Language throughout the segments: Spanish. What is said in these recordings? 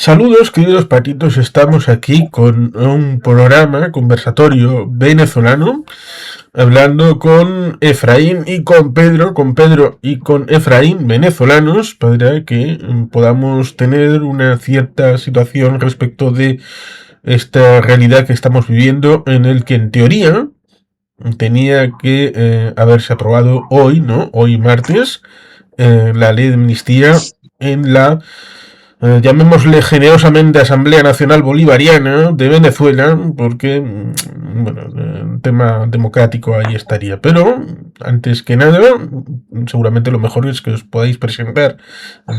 Saludos, queridos patitos. Estamos aquí con un programa conversatorio venezolano, hablando con Efraín y con Pedro y con Efraín, venezolanos, para que podamos tener una cierta situación respecto de esta realidad que estamos viviendo, en el que en teoría tenía que haberse aprobado hoy, ¿no? Hoy martes, la ley de amnistía en la llamémosle generosamente Asamblea Nacional Bolivariana de Venezuela, porque, bueno, el tema democrático ahí estaría. Pero, antes que nada, seguramente lo mejor es que os podáis presentar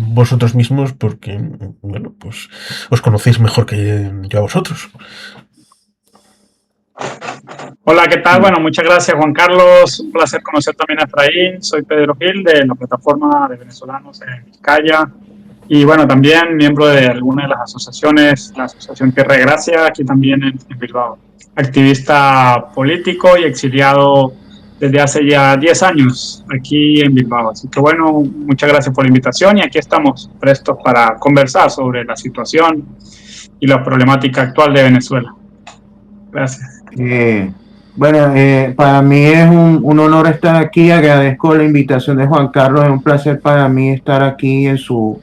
vosotros mismos, porque, bueno, pues os conocéis mejor que yo a vosotros. Hola, ¿qué tal? Bueno, muchas gracias, Juan Carlos. Un placer conocer también a Efraín. Soy Pedro Gil, de la plataforma de venezolanos en Vizcaya. Y bueno, también miembro de alguna de las asociaciones, la Asociación Tierra de Gracia, aquí también en Bilbao. Activista político y exiliado desde hace ya 10 años aquí en Bilbao. Así que bueno, muchas gracias por la invitación y aquí estamos prestos para conversar sobre la situación y la problemática actual de Venezuela. Gracias. Para mí es un honor estar aquí. Agradezco la invitación de Juan Carlos. Es un placer para mí estar aquí en su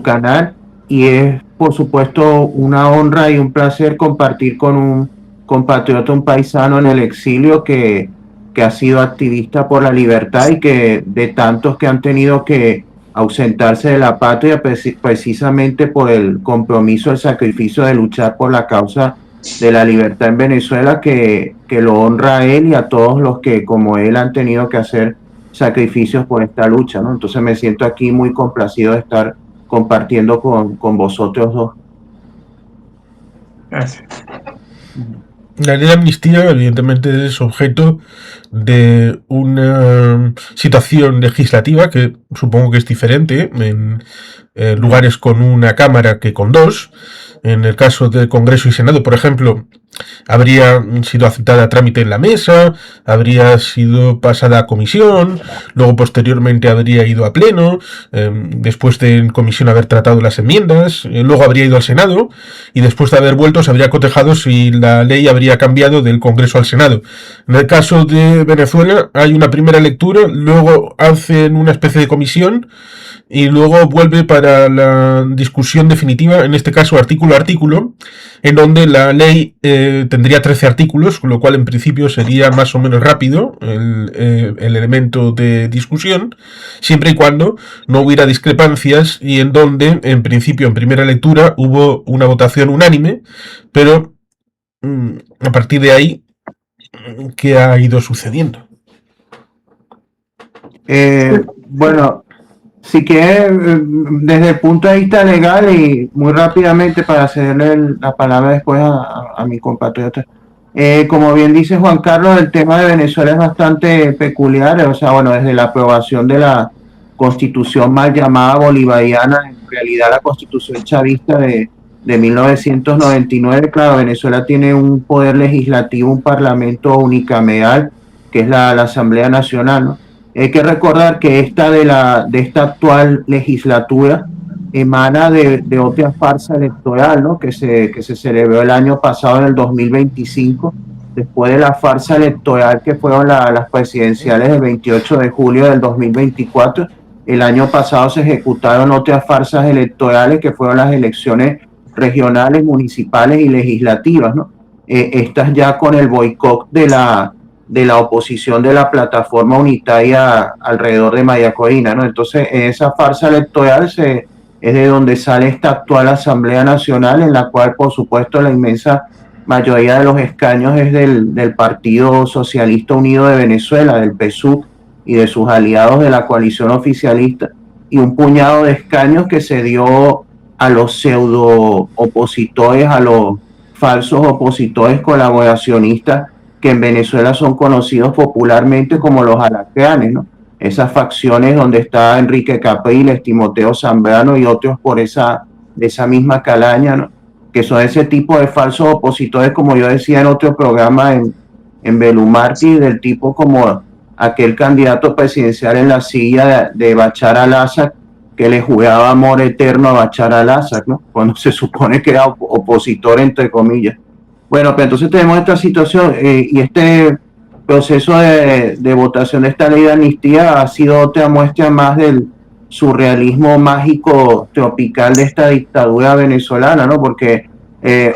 canal. Y es, por supuesto, una honra y un placer compartir con un compatriota, un paisano en el exilio que ha sido activista por la libertad y que de tantos que han tenido que ausentarse de la patria precisamente por el compromiso, el sacrificio de luchar por la causa de la libertad en Venezuela, que lo honra a él y a todos los que como él han tenido que hacer sacrificios por esta lucha, ¿no? Entonces me siento aquí muy complacido de estar compartiendo con vosotros dos. Gracias. La ley de amnistía, evidentemente, es objeto de una situación legislativa que supongo que es diferente en lugares con una cámara que con dos. En el caso del Congreso y Senado, por ejemplo, habría sido aceptada a trámite en la mesa, habría sido pasada a comisión, luego posteriormente habría ido a pleno, después de en comisión haber tratado las enmiendas, luego habría ido al Senado, y después de haber vuelto se habría cotejado si la ley habría cambiado del Congreso al Senado. En el caso de Venezuela hay una primera lectura, luego hacen una especie de comisión, y luego vuelve para la discusión definitiva, en este caso artículo a artículo, en donde la ley tendría 13 artículos, con lo cual en principio sería más o menos rápido el elemento de discusión, siempre y cuando no hubiera discrepancias, y en donde en principio en primera lectura hubo una votación unánime, pero a partir de ahí, ¿qué ha ido sucediendo? Bueno, si quieres, desde el punto de vista legal y muy rápidamente para cederle la palabra después a mi compatriota. Como bien dice Juan Carlos, el tema de Venezuela es bastante peculiar. O sea, bueno, desde la aprobación de la constitución mal llamada bolivariana, en realidad la constitución chavista de 1999, claro, Venezuela tiene un poder legislativo, un parlamento unicameral, que es la Asamblea Nacional, ¿no? Hay que recordar que de esta actual legislatura emana de otra farsa electoral, ¿no? que se celebró el año pasado, en el 2025, después de la farsa electoral que fueron las presidenciales del 28 de julio del 2024. El año pasado se ejecutaron otras farsas electorales que fueron las elecciones regionales, municipales y legislativas, ¿no? Estas ya con el boicot de la oposición de la plataforma unitaria alrededor de María Corina, ¿no? Entonces, en esa farsa electoral es de donde sale esta actual Asamblea Nacional, en la cual, por supuesto, la inmensa mayoría de los escaños es del Partido Socialista Unido de Venezuela, del PSUV, y de sus aliados de la coalición oficialista, y un puñado de escaños que se dio a los pseudo opositores, a los falsos opositores colaboracionistas, que en Venezuela son conocidos popularmente como los alacranes, ¿no? Esas facciones donde está Enrique Capriles, Timoteo Zambrano y otros de esa misma calaña, ¿no? Que son ese tipo de falsos opositores, como yo decía en otro programa en Belumarti, del tipo como aquel candidato presidencial en la silla de Bachar al-Assad, que le jugaba amor eterno a Bashar al-Assad, ¿no? Cuando se supone que era opositor, entre comillas. Bueno, pues entonces tenemos esta situación y este proceso de votación de esta ley de amnistía ha sido otra muestra más del surrealismo mágico tropical de esta dictadura venezolana, ¿no? Porque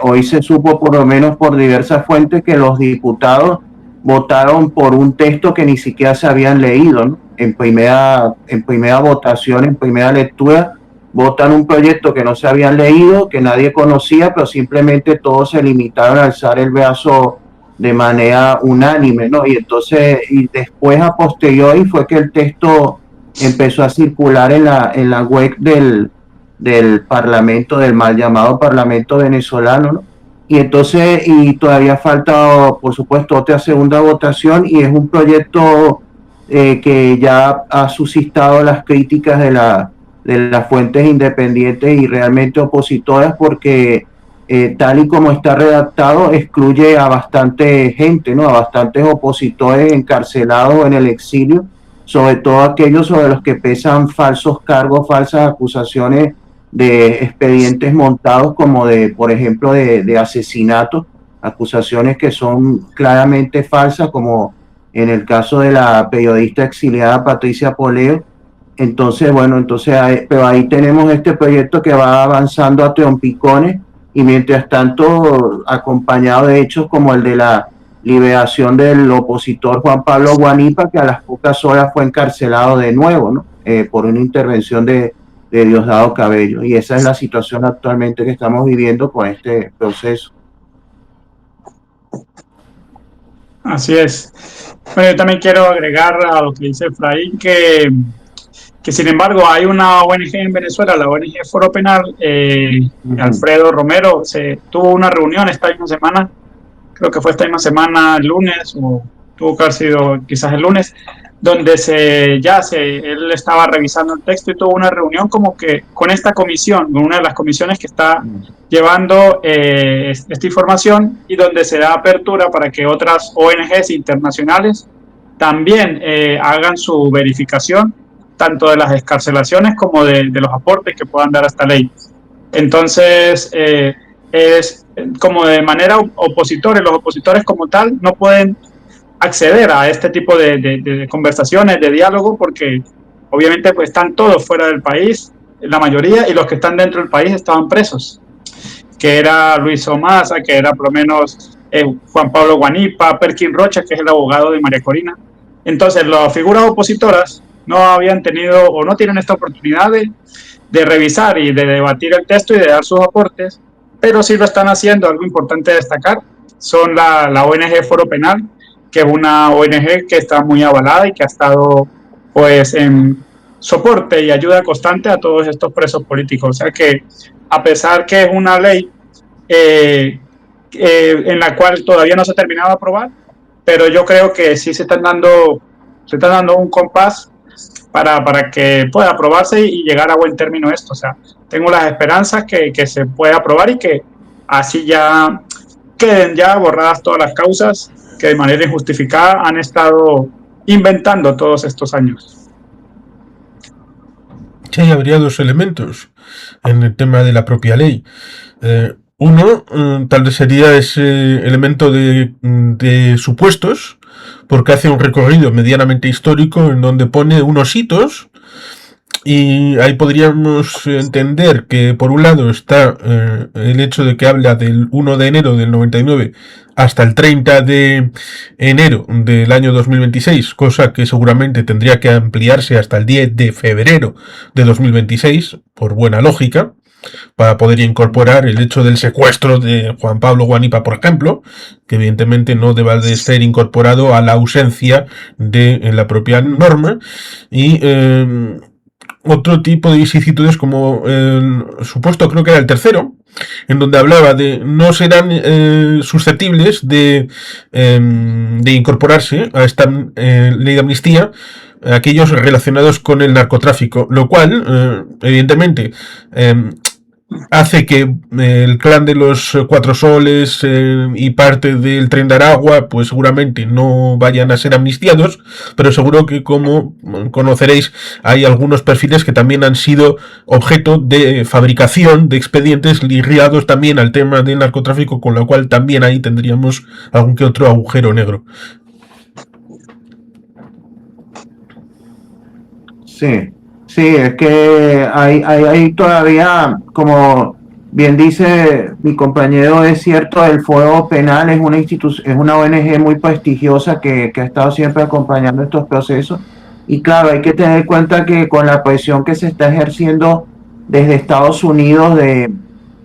hoy se supo, por lo menos por diversas fuentes, que los diputados votaron por un texto que ni siquiera se habían leído, ¿no? En primera votación, en primera lectura, votan un proyecto que no se habían leído, que nadie conocía, pero simplemente todos se limitaron a alzar el brazo de manera unánime, ¿no? Y entonces, y después a posteriori fue que el texto empezó a circular en la web del Parlamento, del mal llamado Parlamento venezolano, ¿no? Y entonces, y todavía falta, por supuesto, otra segunda votación, y es un proyecto que ya ha suscitado las críticas de las fuentes independientes y realmente opositoras, porque tal y como está redactado, excluye a bastante gente, ¿no? A bastantes opositores encarcelados en el exilio, sobre todo aquellos sobre los que pesan falsos cargos, falsas acusaciones de expedientes montados, como de, por ejemplo, de asesinato, acusaciones que son claramente falsas, como en el caso de la periodista exiliada Patricia Poleo. Entonces, bueno, pero ahí tenemos este proyecto que va avanzando a trompicones, y mientras tanto acompañado de hechos como el de la liberación del opositor Juan Pablo Guanipa, que a las pocas horas fue encarcelado de nuevo, ¿no? Por una intervención de Diosdado Cabello. Y esa es la situación actualmente que estamos viviendo con este proceso. Así es. Bueno, yo también quiero agregar a lo que dice Efraín que sin embargo hay una ONG en Venezuela, la ONG Foro Penal, Alfredo Romero, se tuvo una reunión esta misma semana, creo que fue esta misma semana, el lunes, o tuvo que haber sido quizás el lunes, donde él estaba revisando el texto y tuvo una reunión como que con esta comisión, con una de las comisiones que está llevando esta información, y donde se da apertura para que otras ONGs internacionales también hagan su verificación, tanto de las excarcelaciones como de los aportes que puedan dar a esta ley. Entonces, es como de manera opositores, los opositores como tal no pueden acceder a este tipo de conversaciones, de diálogo, porque obviamente pues están todos fuera del país, la mayoría, y los que están dentro del país estaban presos, que era Luis Omasa, que era por lo menos Juan Pablo Guanipa, Perkin Rocha, que es el abogado de María Corina. Entonces, las figuras opositoras no habían tenido o no tienen esta oportunidad de revisar y de debatir el texto y de dar sus aportes, pero sí lo están haciendo. Algo importante destacar son la ONG Foro Penal, que es una ONG que está muy avalada y que ha estado pues en soporte y ayuda constante a todos estos presos políticos. O sea que, a pesar que es una ley en la cual todavía no se ha terminado de aprobar, pero yo creo que sí se está dando un compás para que pueda aprobarse y llegar a buen término esto. O sea, tengo las esperanzas que se pueda aprobar y que así ya queden ya borradas todas las causas que de manera injustificada han estado inventando todos estos años. Sí, habría dos elementos en el tema de la propia ley. Uno, tal vez sería ese elemento de supuestos, porque hace un recorrido medianamente histórico en donde pone unos hitos, y ahí podríamos entender que por un lado está el hecho de que habla del 1 de enero del 99 hasta el 30 de enero del año 2026, cosa que seguramente tendría que ampliarse hasta el 10 de febrero de 2026, por buena lógica, para poder incorporar el hecho del secuestro de Juan Pablo Guanipa, por ejemplo, que evidentemente no deba de ser incorporado a la ausencia de la propia norma. Y otro tipo de vicisitudes, como el supuesto, creo que era el tercero, en donde hablaba de no serán susceptibles de incorporarse a esta ley de amnistía aquellos relacionados con el narcotráfico, lo cual evidentemente hace que el clan de los Cuatro Soles y parte del Tren de Aragua pues seguramente no vayan a ser amnistiados, pero seguro que, como conoceréis, hay algunos perfiles que también han sido objeto de fabricación de expedientes ligados también al tema del narcotráfico, con lo cual también ahí tendríamos algún que otro agujero negro. Sí, sí, es que hay todavía, como bien dice mi compañero, es cierto, el Fuego Penal es una institución, es una ONG muy prestigiosa que ha estado siempre acompañando estos procesos. Y claro, hay que tener en cuenta que con la presión que se está ejerciendo desde Estados Unidos,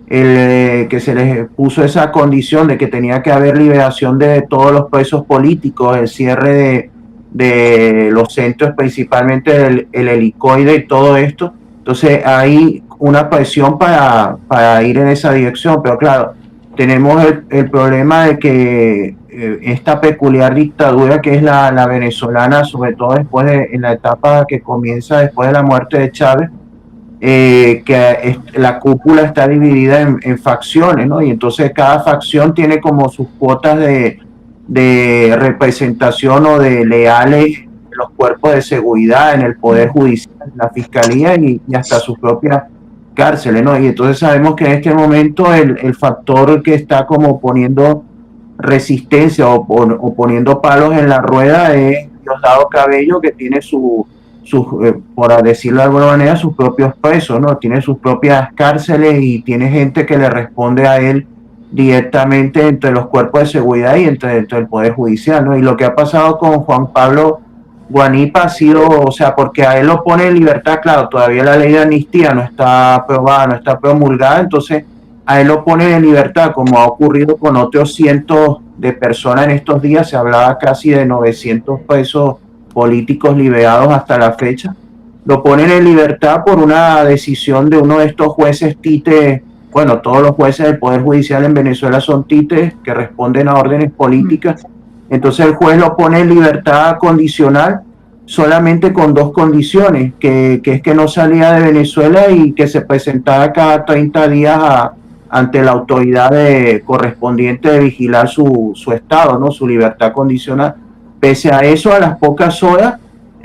que se les puso esa condición de que tenía que haber liberación de todos los presos políticos, el cierre de los centros, principalmente el helicoide y todo esto. Entonces hay una presión para ir en esa dirección, pero claro, tenemos el problema de que esta peculiar dictadura que es la venezolana, sobre todo después en la etapa que comienza después de la muerte de Chávez, la cúpula está dividida en facciones, ¿no? Y entonces cada facción tiene como sus cuotas de representación o de leales en los cuerpos de seguridad, en el Poder Judicial, en la Fiscalía y hasta sus propias cárceles, ¿no? Y entonces sabemos que en este momento el factor que está como poniendo resistencia o poniendo palos en la rueda es Diosdado Cabello, que tiene por decirlo de alguna manera, sus propios presos, ¿no? Tiene sus propias cárceles y tiene gente que le responde a él directamente entre los cuerpos de seguridad y entre el Poder Judicial, ¿no? Y lo que ha pasado con Juan Pablo Guanipa ha sido, o sea, porque a él lo pone en libertad, claro, todavía la ley de amnistía no está aprobada, no está promulgada, entonces a él lo ponen en libertad, como ha ocurrido con otros cientos de personas en estos días, se hablaba casi de 900 presos políticos liberados hasta la fecha, lo ponen en libertad por una decisión de uno de estos jueces títeres. Bueno, todos los jueces del Poder Judicial en Venezuela son títeres que responden a órdenes políticas. Entonces el juez lo pone en libertad condicional solamente con dos condiciones, que es que no salía de Venezuela y que se presentara cada 30 días ante la autoridad correspondiente de vigilar su estado, ¿no? Su libertad condicional. Pese a eso, a las pocas horas,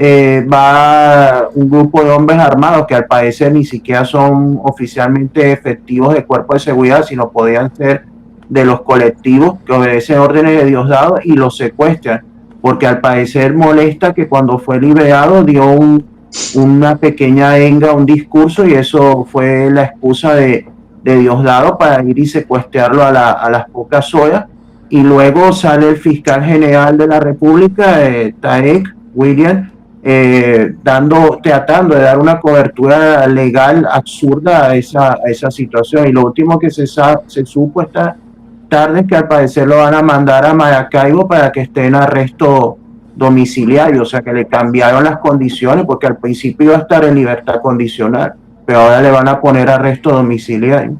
va un grupo de hombres armados que al parecer ni siquiera son oficialmente efectivos de cuerpo de seguridad, sino podían ser de los colectivos que obedecen órdenes de Diosdado y los secuestran, porque al parecer molesta que cuando fue liberado dio una pequeña enga, un discurso, y eso fue la excusa de Diosdado para ir y secuestrarlo a las pocas horas. Y luego sale el fiscal general de la República, Tarek William, tratando de dar una cobertura legal absurda a esa situación. Y lo último que se supo esta tarde es que al parecer lo van a mandar a Maracaibo para que esté en arresto domiciliario, o sea que le cambiaron las condiciones, porque al principio iba a estar en libertad condicional, pero ahora le van a poner arresto domiciliario.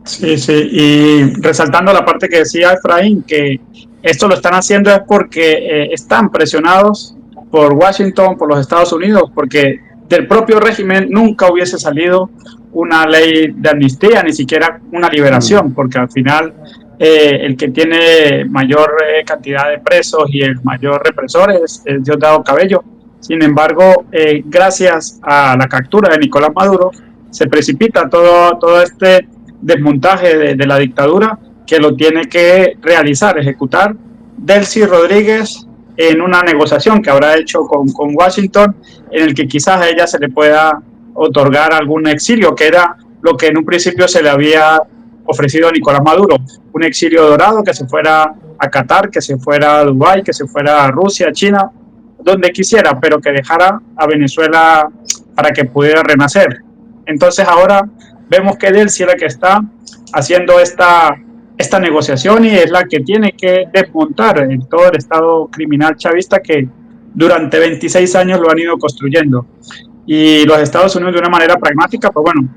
Sí, sí, y resaltando la parte que decía Efraín, que esto lo están haciendo es porque están presionados por Washington, por los Estados Unidos, porque del propio régimen nunca hubiese salido una ley de amnistía, ni siquiera una liberación, porque al final el que tiene mayor cantidad de presos y el mayor represor es Diosdado Cabello. Sin embargo, gracias a la captura de Nicolás Maduro, se precipita todo este desmontaje de la dictadura, que lo tiene que ejecutar Delcy Rodríguez en una negociación que habrá hecho con Washington, en el que quizás a ella se le pueda otorgar algún exilio, que era lo que en un principio se le había ofrecido a Nicolás Maduro, un exilio dorado, que se fuera a Qatar, que se fuera a Dubái, que se fuera a Rusia, China, donde quisiera, pero que dejara a Venezuela para que pudiera renacer. Entonces ahora vemos que Delcy es la que está haciendo esta negociación y es la que tiene que desmontar en todo el estado criminal chavista que durante 26 años lo han ido construyendo. Y los Estados Unidos, de una manera pragmática, pues bueno,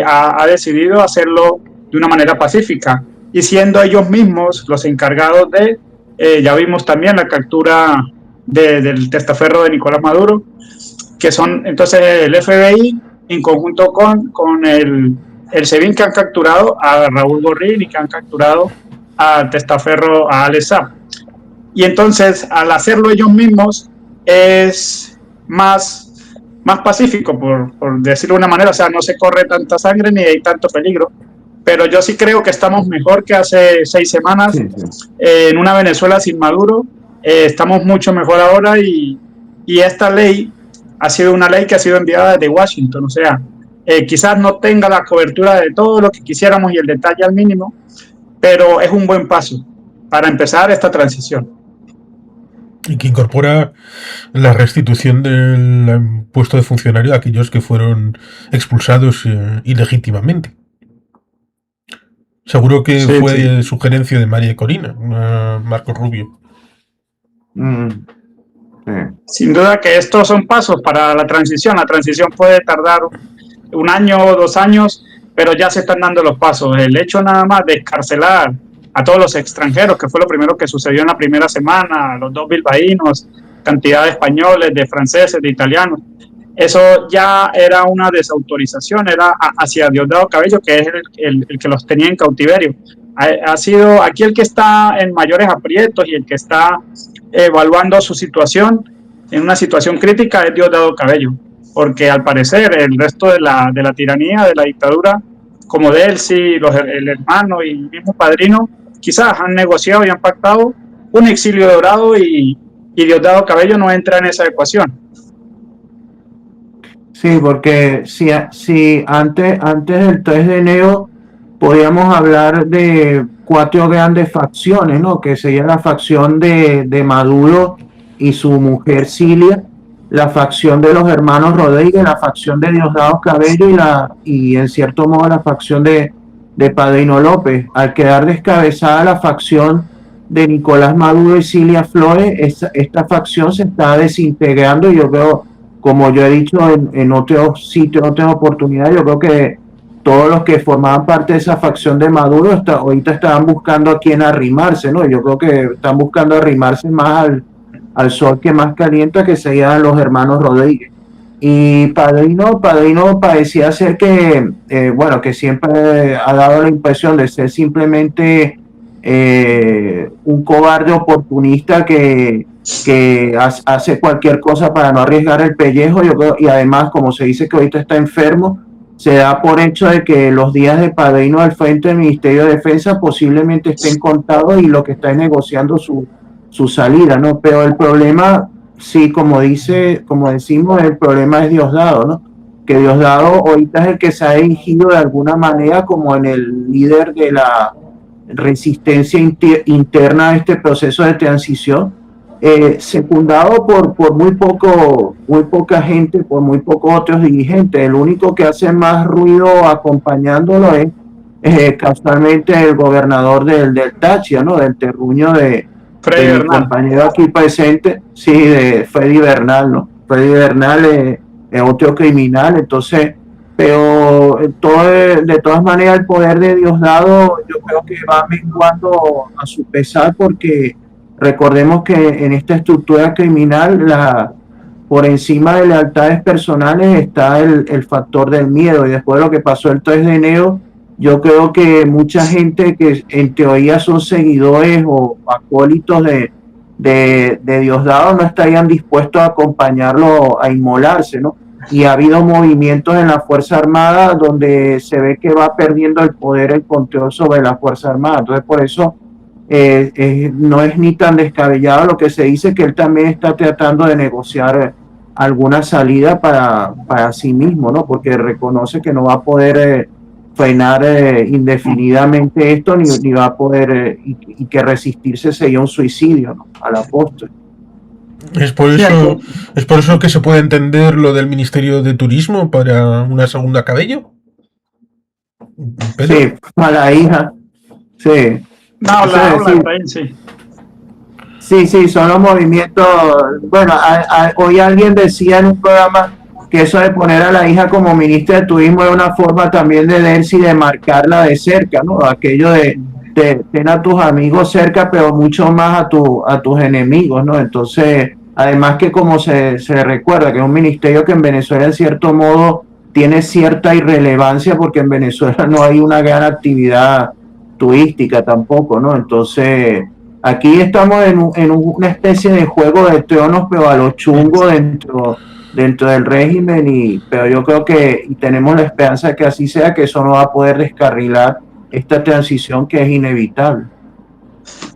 ha decidido hacerlo de una manera pacífica, y siendo ellos mismos los encargados ya vimos también la captura del testaferro de Nicolás Maduro, que son entonces el FBI en conjunto con el SEBIN que han capturado a Raúl Gorrín y que han capturado a Testaferro, a Alex Saab. Y entonces, al hacerlo ellos mismos, es más pacífico, por decirlo de una manera. O sea, no se corre tanta sangre ni hay tanto peligro. Pero yo sí creo que estamos mejor que hace 6 semanas. Sí, sí. En una Venezuela sin Maduro, estamos mucho mejor ahora, y esta ley ha sido una ley que ha sido enviada desde Washington. O sea, quizás no tenga la cobertura de todo lo que quisiéramos y el detalle al mínimo, pero es un buen paso para empezar esta transición. Y que incorpora la restitución del puesto de funcionario a aquellos que fueron expulsados ilegítimamente. Seguro que Sí, fue sí. sugerencia de María Corina, Marco Rubio. Sí. Sin duda que estos son pasos para la transición. La transición puede tardar 1 año o 2 años, pero ya se están dando los pasos. El hecho nada más de escarcelar a todos los extranjeros, que fue lo primero que sucedió en la primera semana, los 2 bilbaínos, cantidad de españoles, de franceses, de italianos, eso ya era una desautorización, era hacia Diosdado Cabello, que es el que los tenía en cautiverio. Ha sido aquí el que está en mayores aprietos y el que está evaluando su situación en una situación crítica es Diosdado Cabello, porque al parecer el resto de la tiranía, de la dictadura, como Delcy, el hermano y el mismo padrino, quizás han negociado y han pactado un exilio dorado, y Diosdado Cabello no entra en esa ecuación. Sí, porque si antes del 3 de enero podíamos hablar de 4 grandes facciones, ¿no? Que sería la facción de Maduro y su mujer Cilia, la facción de los hermanos Rodríguez, la facción de Diosdado Cabello y en cierto modo la facción de Padrino López. Al quedar descabezada la facción de Nicolás Maduro y Cilia Flores, esta facción se está desintegrando. Yo creo, como yo he dicho en otros sitios, en otras oportunidades, yo creo que todos los que formaban parte de esa facción de Maduro ahorita estaban buscando a quién arrimarse, ¿no? Yo creo que están buscando arrimarse más al sol que más calienta, que serían los hermanos Rodríguez. Y Padrino parecía ser que, bueno, que siempre ha dado la impresión de ser simplemente un cobarde oportunista que hace cualquier cosa para no arriesgar el pellejo. Yo creo, y además, como se dice que ahorita está enfermo, se da por hecho de que los días de Padrino al frente del Ministerio de Defensa posiblemente estén contados y lo que está es negociando su salida, ¿no? Pero el problema, sí, como decimos, el problema es Diosdado, ¿no? Que Diosdado ahorita es el que se ha erigido de alguna manera como en el líder de la resistencia interna a este proceso de transición, secundado por muy poca gente, por muy pocos otros dirigentes. El único que hace más ruido acompañándolo es casualmente el gobernador del Táchira, ¿no? Del terruño de mi compañero aquí presente, sí, de Freddy Bernal, ¿no? Freddy Bernal es otro criminal. Entonces, pero de todas maneras el poder de Diosdado yo creo que va menguando a su pesar, porque recordemos que en esta estructura criminal por encima de lealtades personales está el factor del miedo. Y después de lo que pasó el 3 de enero, yo creo que mucha gente que en teoría son seguidores o acólitos de Diosdado no estarían dispuestos a acompañarlo a inmolarse, ¿no? Y ha habido movimientos en la Fuerza Armada donde se ve que va perdiendo el poder, el control sobre la Fuerza Armada. Entonces, por eso no es ni tan descabellado lo que se dice, que él también está tratando de negociar alguna salida para sí mismo, ¿no? Porque reconoce que no va a poder frenar indefinidamente esto, ni va a poder, y que resistirse sería un suicidio, ¿no? A la postre. Es por eso que se puede entender lo del Ministerio de Turismo para una segunda Cabello. ¿Pedro? Sí, para la hija. Sí. Sí, son los movimientos. Bueno, hoy alguien decía en un programa que eso de poner a la hija como ministra de Turismo es una forma también de Delcy de marcarla de cerca, ¿no? Aquello de ten a tus amigos cerca, pero mucho más a tus enemigos, ¿no? Entonces, además que como se recuerda que es un ministerio que en Venezuela en cierto modo tiene cierta irrelevancia porque en Venezuela no hay una gran actividad turística tampoco, ¿no? Entonces, aquí estamos en una especie de juego de tronos, pero a lo chungo dentro del régimen, pero yo creo que tenemos la esperanza de que así sea, que eso no va a poder descarrilar esta transición que es inevitable.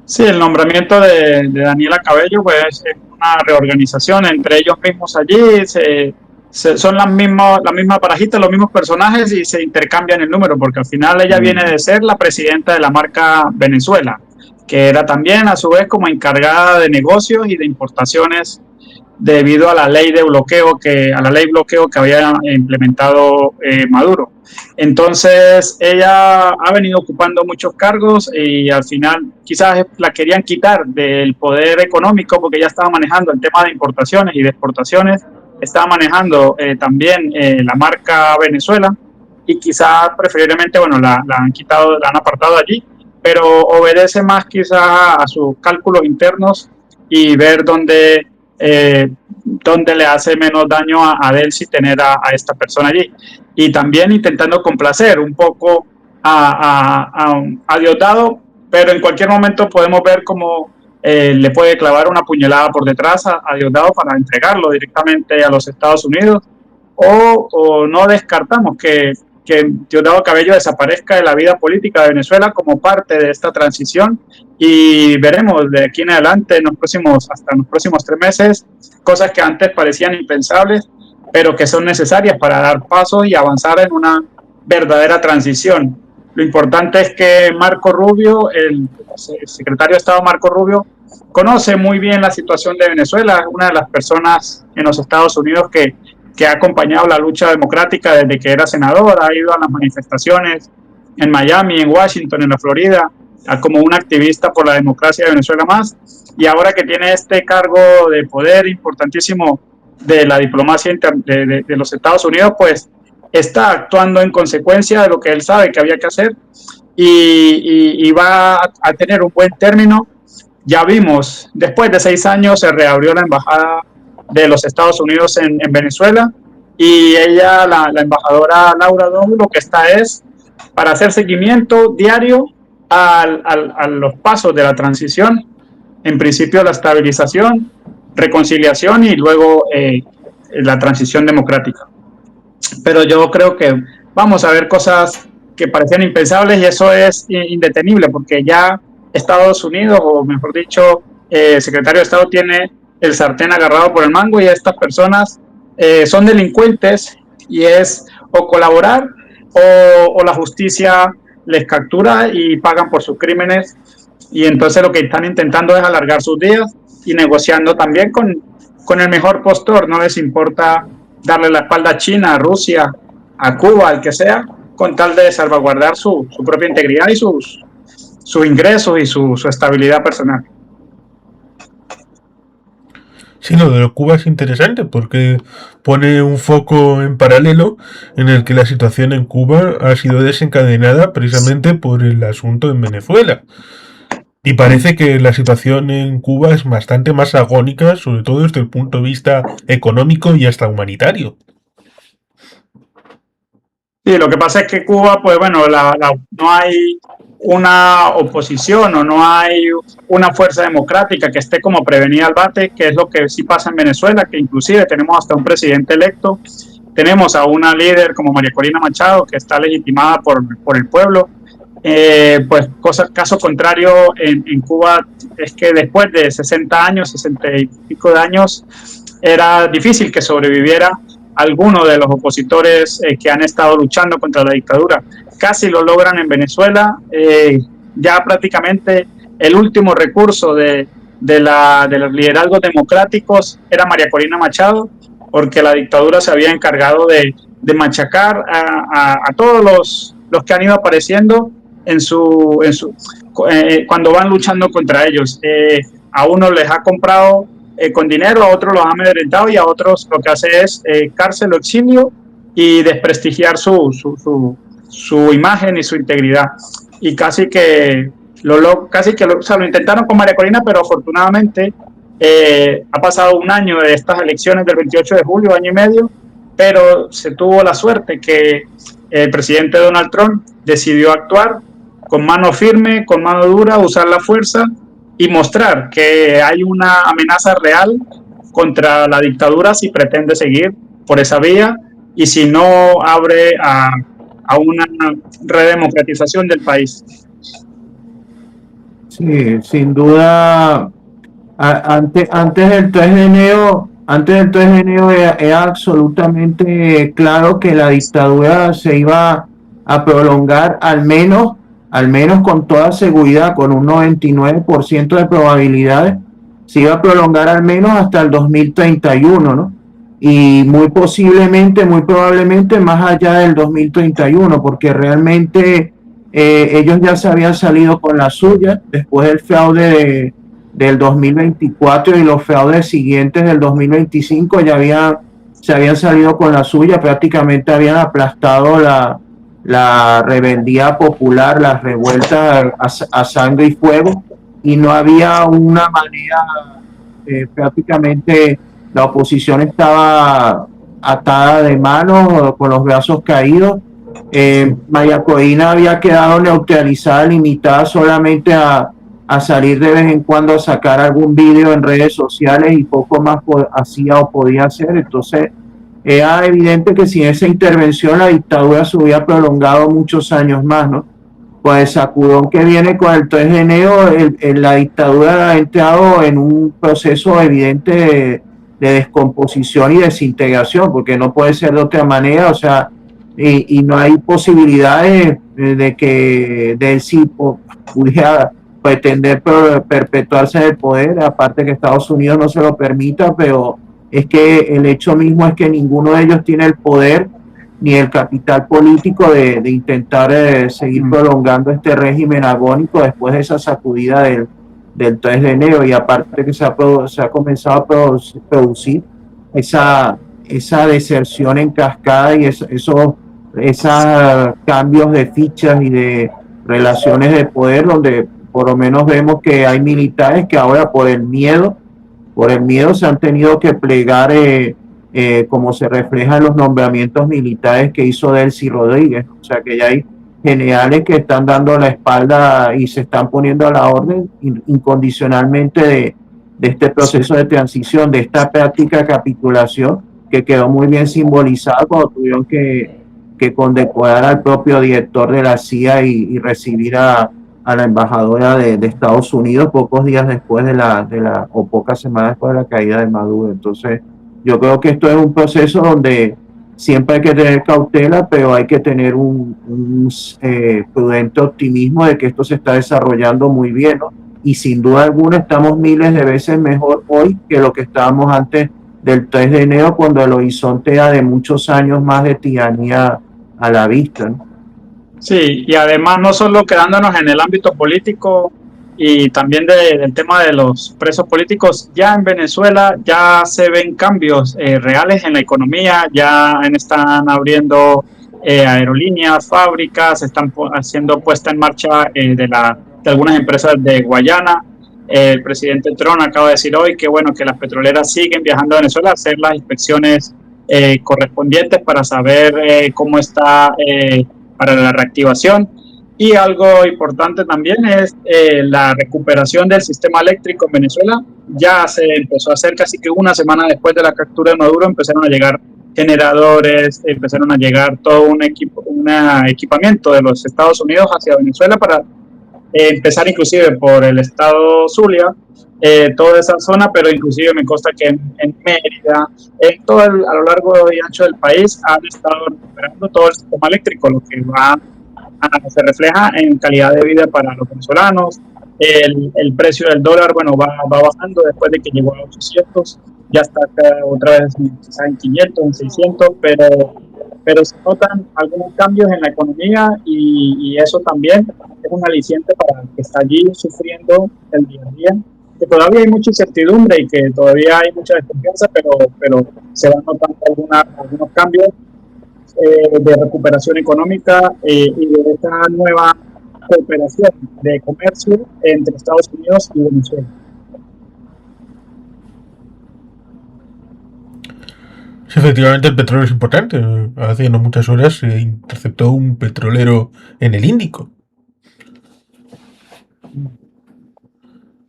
Sí, el nombramiento de Daniela Cabello pues es una reorganización entre ellos mismos allí, son la misma parajita, los mismos personajes y se intercambian el número, porque al final ella viene de ser la presidenta de la marca Venezuela, que era también a su vez como encargada de negocios y de importaciones debido a la ley de bloqueo que había implementado Maduro. Entonces ella ha venido ocupando muchos cargos y al final quizás la querían quitar del poder económico porque ella estaba manejando el tema de importaciones y de exportaciones, estaba manejando también la marca Venezuela y quizás preferiblemente, bueno, la han quitado, la han apartado allí, pero obedece más quizás a sus cálculos internos y ver dónde le hace menos daño a Delcy tener a esta persona allí. Y también intentando complacer un poco a Diosdado, pero en cualquier momento podemos ver cómo le puede clavar una puñalada por detrás a Diosdado para entregarlo directamente a los Estados Unidos, o no descartamos que Diosdado Cabello desaparezca de la vida política de Venezuela como parte de esta transición y veremos de aquí en adelante hasta los próximos 3 meses cosas que antes parecían impensables pero que son necesarias para dar pasos y avanzar en una verdadera transición. Lo importante es que Marco Rubio, el secretario de Estado Marco Rubio, conoce muy bien la situación de Venezuela, es una de las personas en los Estados Unidos que ha acompañado la lucha democrática desde que era senador, ha ido a las manifestaciones en Miami, en Washington, en la Florida, como un activista por la democracia de Venezuela más, y ahora que tiene este cargo de poder importantísimo de la diplomacia de los Estados Unidos, pues está actuando en consecuencia de lo que él sabe que había que hacer y va a tener un buen término. Ya vimos, después de 6 años se reabrió la embajada de los Estados Unidos en Venezuela y ella, la embajadora Laura Domu, lo que está es para hacer seguimiento diario a los pasos de la transición, en principio la estabilización, reconciliación y luego la transición democrática. Pero yo creo que vamos a ver cosas que parecían impensables y eso es indetenible porque ya Estados Unidos, o mejor dicho, el secretario de Estado tiene el sartén agarrado por el mango y estas personas son delincuentes y es o colaborar o la justicia les captura y pagan por sus crímenes y entonces lo que están intentando es alargar sus días y negociando también con el mejor postor, no les importa darle la espalda a China, a Rusia, a Cuba, al que sea, con tal de salvaguardar su propia integridad y sus ingresos y su estabilidad personal. Sí, lo de Cuba es interesante porque pone un foco en paralelo en el que la situación en Cuba ha sido desencadenada precisamente por el asunto en Venezuela. Y parece que la situación en Cuba es bastante más agónica, sobre todo desde el punto de vista económico y hasta humanitario. Sí, lo que pasa es que Cuba, pues bueno, no hay una oposición o no hay una fuerza democrática que esté como prevenida al bate, que es lo que sí pasa en Venezuela, que inclusive tenemos hasta un presidente electo, tenemos a una líder como María Corina Machado, que está legitimada por el pueblo. Pues caso contrario en Cuba es que después de 60 años, 60 y pico de años, era difícil que sobreviviera alguno de los opositores que han estado luchando contra la dictadura. Casi lo logran en Venezuela, ya prácticamente el último recurso de los liderazgos democráticos era María Corina Machado, porque la dictadura se había encargado de machacar a todos los que han ido apareciendo cuando van luchando contra ellos. A unos les ha comprado con dinero, a otros los ha amedrentado y a otros lo que hace es cárcel o exilio y desprestigiar su imagen y su integridad. Y casi que lo intentaron con María Corina, pero afortunadamente ha pasado un año de estas elecciones del 28 de julio, año y medio, pero se tuvo la suerte que el presidente Donald Trump decidió actuar con mano firme, con mano dura, usar la fuerza y mostrar que hay una amenaza real contra la dictadura si pretende seguir por esa vía y si no abre a una redemocratización del país. Sí, sin duda, antes del 3 de enero, era absolutamente claro que la dictadura se iba a prolongar al menos con toda seguridad, con un 99% de probabilidades, se iba a prolongar al menos hasta el 2031, ¿no? Y muy probablemente más allá del 2031, porque realmente ellos ya se habían salido con la suya después del fraude del 2024 y los fraudes siguientes del 2025 se habían salido con la suya, prácticamente habían aplastado la rebeldía popular, las revueltas a sangre y fuego, y no había una manera, prácticamente la oposición estaba atada de manos, con los brazos caídos. María Corina había quedado neutralizada, limitada solamente a salir de vez en cuando a sacar algún vídeo en redes sociales y poco más hacía o podía hacer. Entonces era evidente que sin esa intervención la dictadura se hubiera prolongado muchos años más, ¿no? Pues el sacudón que viene con el 3 de enero, la dictadura ha entrado en un proceso evidente de descomposición y desintegración, porque no puede ser de otra manera, o sea, y no hay posibilidades de que de él sí pudiera pretender perpetuarse en el poder, aparte que Estados Unidos no se lo permita, pero es que el hecho mismo es que ninguno de ellos tiene el poder ni el capital político de intentar seguir prolongando este régimen agónico después de esa sacudida del 3 de enero, y aparte que se ha comenzado a producir esa deserción en cascada y esos cambios de fichas y de relaciones de poder, donde por lo menos vemos que hay militares que ahora por el miedo se han tenido que plegar, como se refleja en los nombramientos militares que hizo Delcy Rodríguez. O sea que ya hay generales que están dando la espalda y se están poniendo a la orden incondicionalmente de este proceso de transición, de esta práctica capitulación que quedó muy bien simbolizada cuando tuvieron que condecorar al propio director de la CIA y recibir a la embajadora de Estados Unidos pocos días después o pocas semanas después de la caída de Maduro. Entonces, yo creo que esto es un proceso donde siempre hay que tener cautela, pero hay que tener un prudente optimismo de que esto se está desarrollando muy bien, ¿no? Y sin duda alguna estamos miles de veces mejor hoy que lo que estábamos antes del 3 de enero, cuando el horizonte era de muchos años más de tiranía a la vista, ¿no? Sí, y además no solo quedándonos en el ámbito político y también del tema de los presos políticos, ya en Venezuela ya se ven cambios reales en la economía, ya están abriendo aerolíneas, fábricas, están haciendo puesta en marcha de algunas empresas de Guayana. El presidente Trump acaba de decir hoy que bueno, que las petroleras siguen viajando a Venezuela a hacer las inspecciones correspondientes para saber cómo está para la reactivación. Y algo importante también es la recuperación del sistema eléctrico en Venezuela. Ya se empezó a hacer casi que una semana después de la captura de Maduro, empezaron a llegar generadores, empezaron a llegar todo un equipamiento de los Estados Unidos hacia Venezuela para empezar inclusive por el estado Zulia, toda esa zona, pero inclusive me consta que en Mérida, a lo largo y ancho del país han estado recuperando todo el sistema eléctrico, lo que se refleja en calidad de vida para los venezolanos. El precio del dólar, bueno, va bajando después de que llegó a 800, ya está otra vez quizás en 500, en 600, pero se notan algunos cambios en la economía y eso también es un aliciente para el que está allí sufriendo el día a día, que todavía hay mucha incertidumbre y que todavía hay mucha desconfianza, pero se van notando algunos cambios de recuperación económica y de esta nueva cooperación de comercio entre Estados Unidos y Venezuela. Sí, efectivamente, el petróleo es importante. Hace no muchas horas se interceptó un petrolero en el Índico.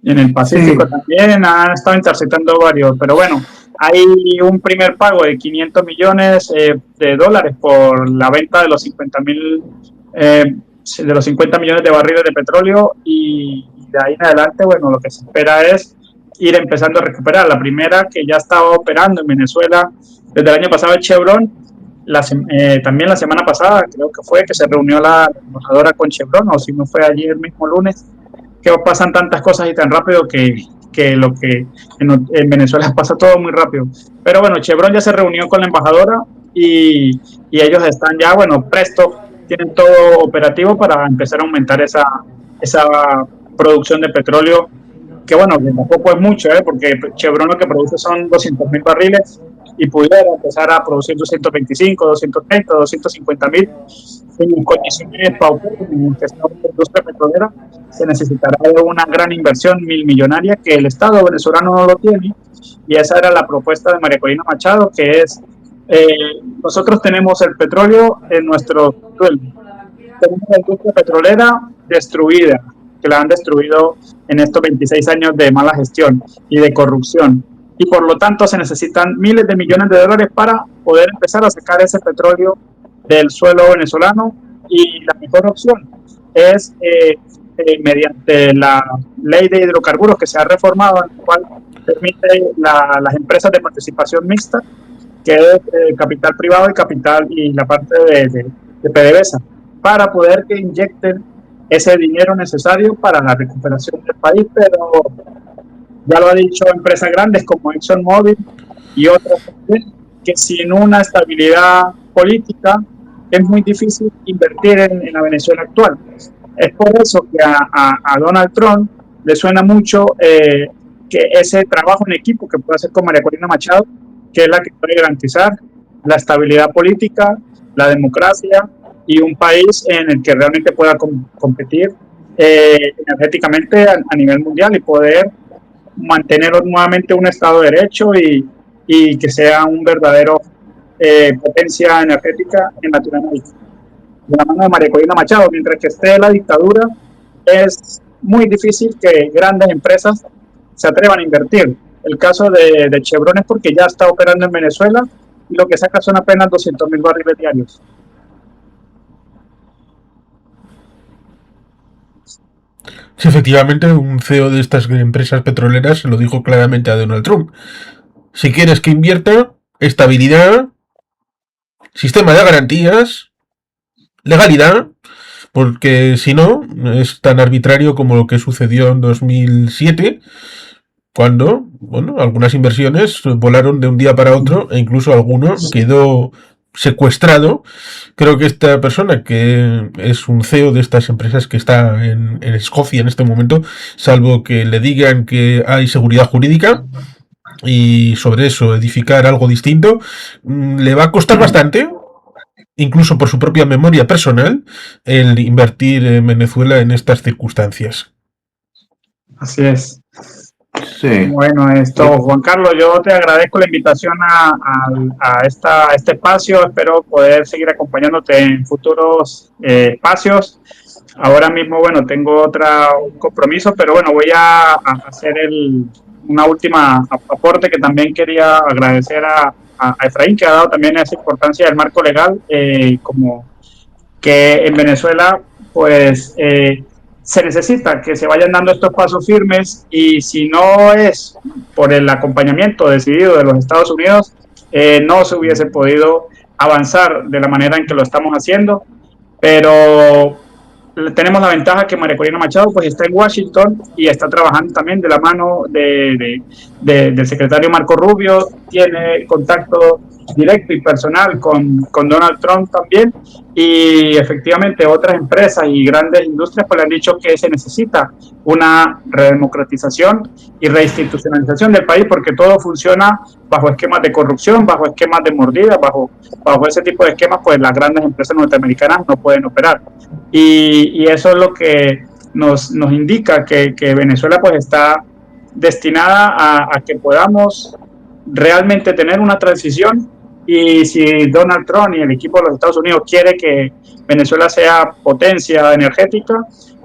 Y en el Pacífico Sí, también han estado interceptando varios, pero bueno, hay un primer pago de 500 millones de dólares por la venta de los 50.000 de los 50 millones de barriles de petróleo y de ahí en adelante, bueno, lo que se espera es ir empezando a recuperar. La primera que ya estaba operando en Venezuela desde el año pasado es Chevron. También la semana pasada creo que fue que se reunió la embajadora con Chevron, o si no fue ayer el mismo lunes, que pasan tantas cosas y tan rápido que lo que en Venezuela pasa todo muy rápido. Pero bueno, Chevron ya se reunió con la embajadora y ellos están ya, bueno, presto, tienen todo operativo para empezar a aumentar esa producción de petróleo, que bueno, que tampoco es mucho, porque Chevron lo que produce son 200.000 barriles y pudiera empezar a producir 225, 230, 250.000 en condiciones paupérrimas en que está la industria petrolera. Se necesitará de una gran inversión millonaria que el Estado venezolano no lo tiene, y esa era la propuesta de María Corina Machado, que es, eh, nosotros tenemos el petróleo en nuestro suelo, tenemos la industria petrolera destruida, que la han destruido en estos 26 años de mala gestión y de corrupción. Y por lo tanto se necesitan miles de millones de dólares para poder empezar a sacar ese petróleo del suelo venezolano. Y la mejor opción es mediante la ley de hidrocarburos que se ha reformado, en la cual permite las empresas de participación mixta, que es capital privado y capital y la parte de PDVSA, para poder que inyecten ese dinero necesario para la recuperación del país. Pero ya lo ha dicho empresas grandes como ExxonMobil y otras también, que sin una estabilidad política es muy difícil invertir en la Venezuela actual. Es por eso que a Donald Trump le suena mucho que ese trabajo en equipo que puede hacer con María Corina Machado, que es la que puede garantizar la estabilidad política, la democracia y un país en el que realmente pueda competir energéticamente a nivel mundial y poder mantener nuevamente un Estado de Derecho y que sea un verdadero potencia energética en Latinoamérica. De la mano de María Corina Machado, mientras que esté la dictadura, es muy difícil que grandes empresas se atrevan a invertir. El caso de Chevron es porque ya está operando en Venezuela y lo que saca son apenas 200.000 barriles diarios. Sí, efectivamente, un CEO de estas empresas petroleras se lo dijo claramente a Donald Trump. Si quieres que invierta, estabilidad, sistema de garantías, legalidad, porque si no, es tan arbitrario como lo que sucedió en 2007, cuando, bueno, algunas inversiones volaron de un día para otro e incluso alguno quedó secuestrado. Creo que esta persona, que es un CEO de estas empresas que está en Escocia en este momento, salvo que le digan que hay seguridad jurídica y sobre eso edificar algo distinto, le va a costar bastante, incluso por su propia memoria personal, el invertir en Venezuela en estas circunstancias. Así es. sí. Bueno, Juan Carlos, yo te agradezco la invitación a este espacio. Espero poder seguir acompañándote en futuros espacios. Ahora mismo, bueno, tengo un compromiso, pero bueno, voy a hacer una última aporte, que también quería agradecer a Efraín, que ha dado también esa importancia del marco legal, como que en Venezuela, pues se necesita que se vayan dando estos pasos firmes, y si no es por el acompañamiento decidido de los Estados Unidos, no se hubiese podido avanzar de la manera en que lo estamos haciendo. Pero tenemos la ventaja que María Corina Machado pues está en Washington y está trabajando también de la mano del secretario Marco Rubio, tiene contacto directo y personal con Donald Trump también, y efectivamente otras empresas y grandes industrias pues le han dicho que se necesita una redemocratización y reinstitucionalización del país, porque todo funciona bajo esquemas de corrupción, bajo esquemas de mordida, bajo ese tipo de esquemas, pues las grandes empresas norteamericanas no pueden operar. Y eso es lo que nos indica que Venezuela pues está destinada a que podamos realmente tener una transición Y si Donald Trump y el equipo de los Estados Unidos quiere que Venezuela sea potencia energética,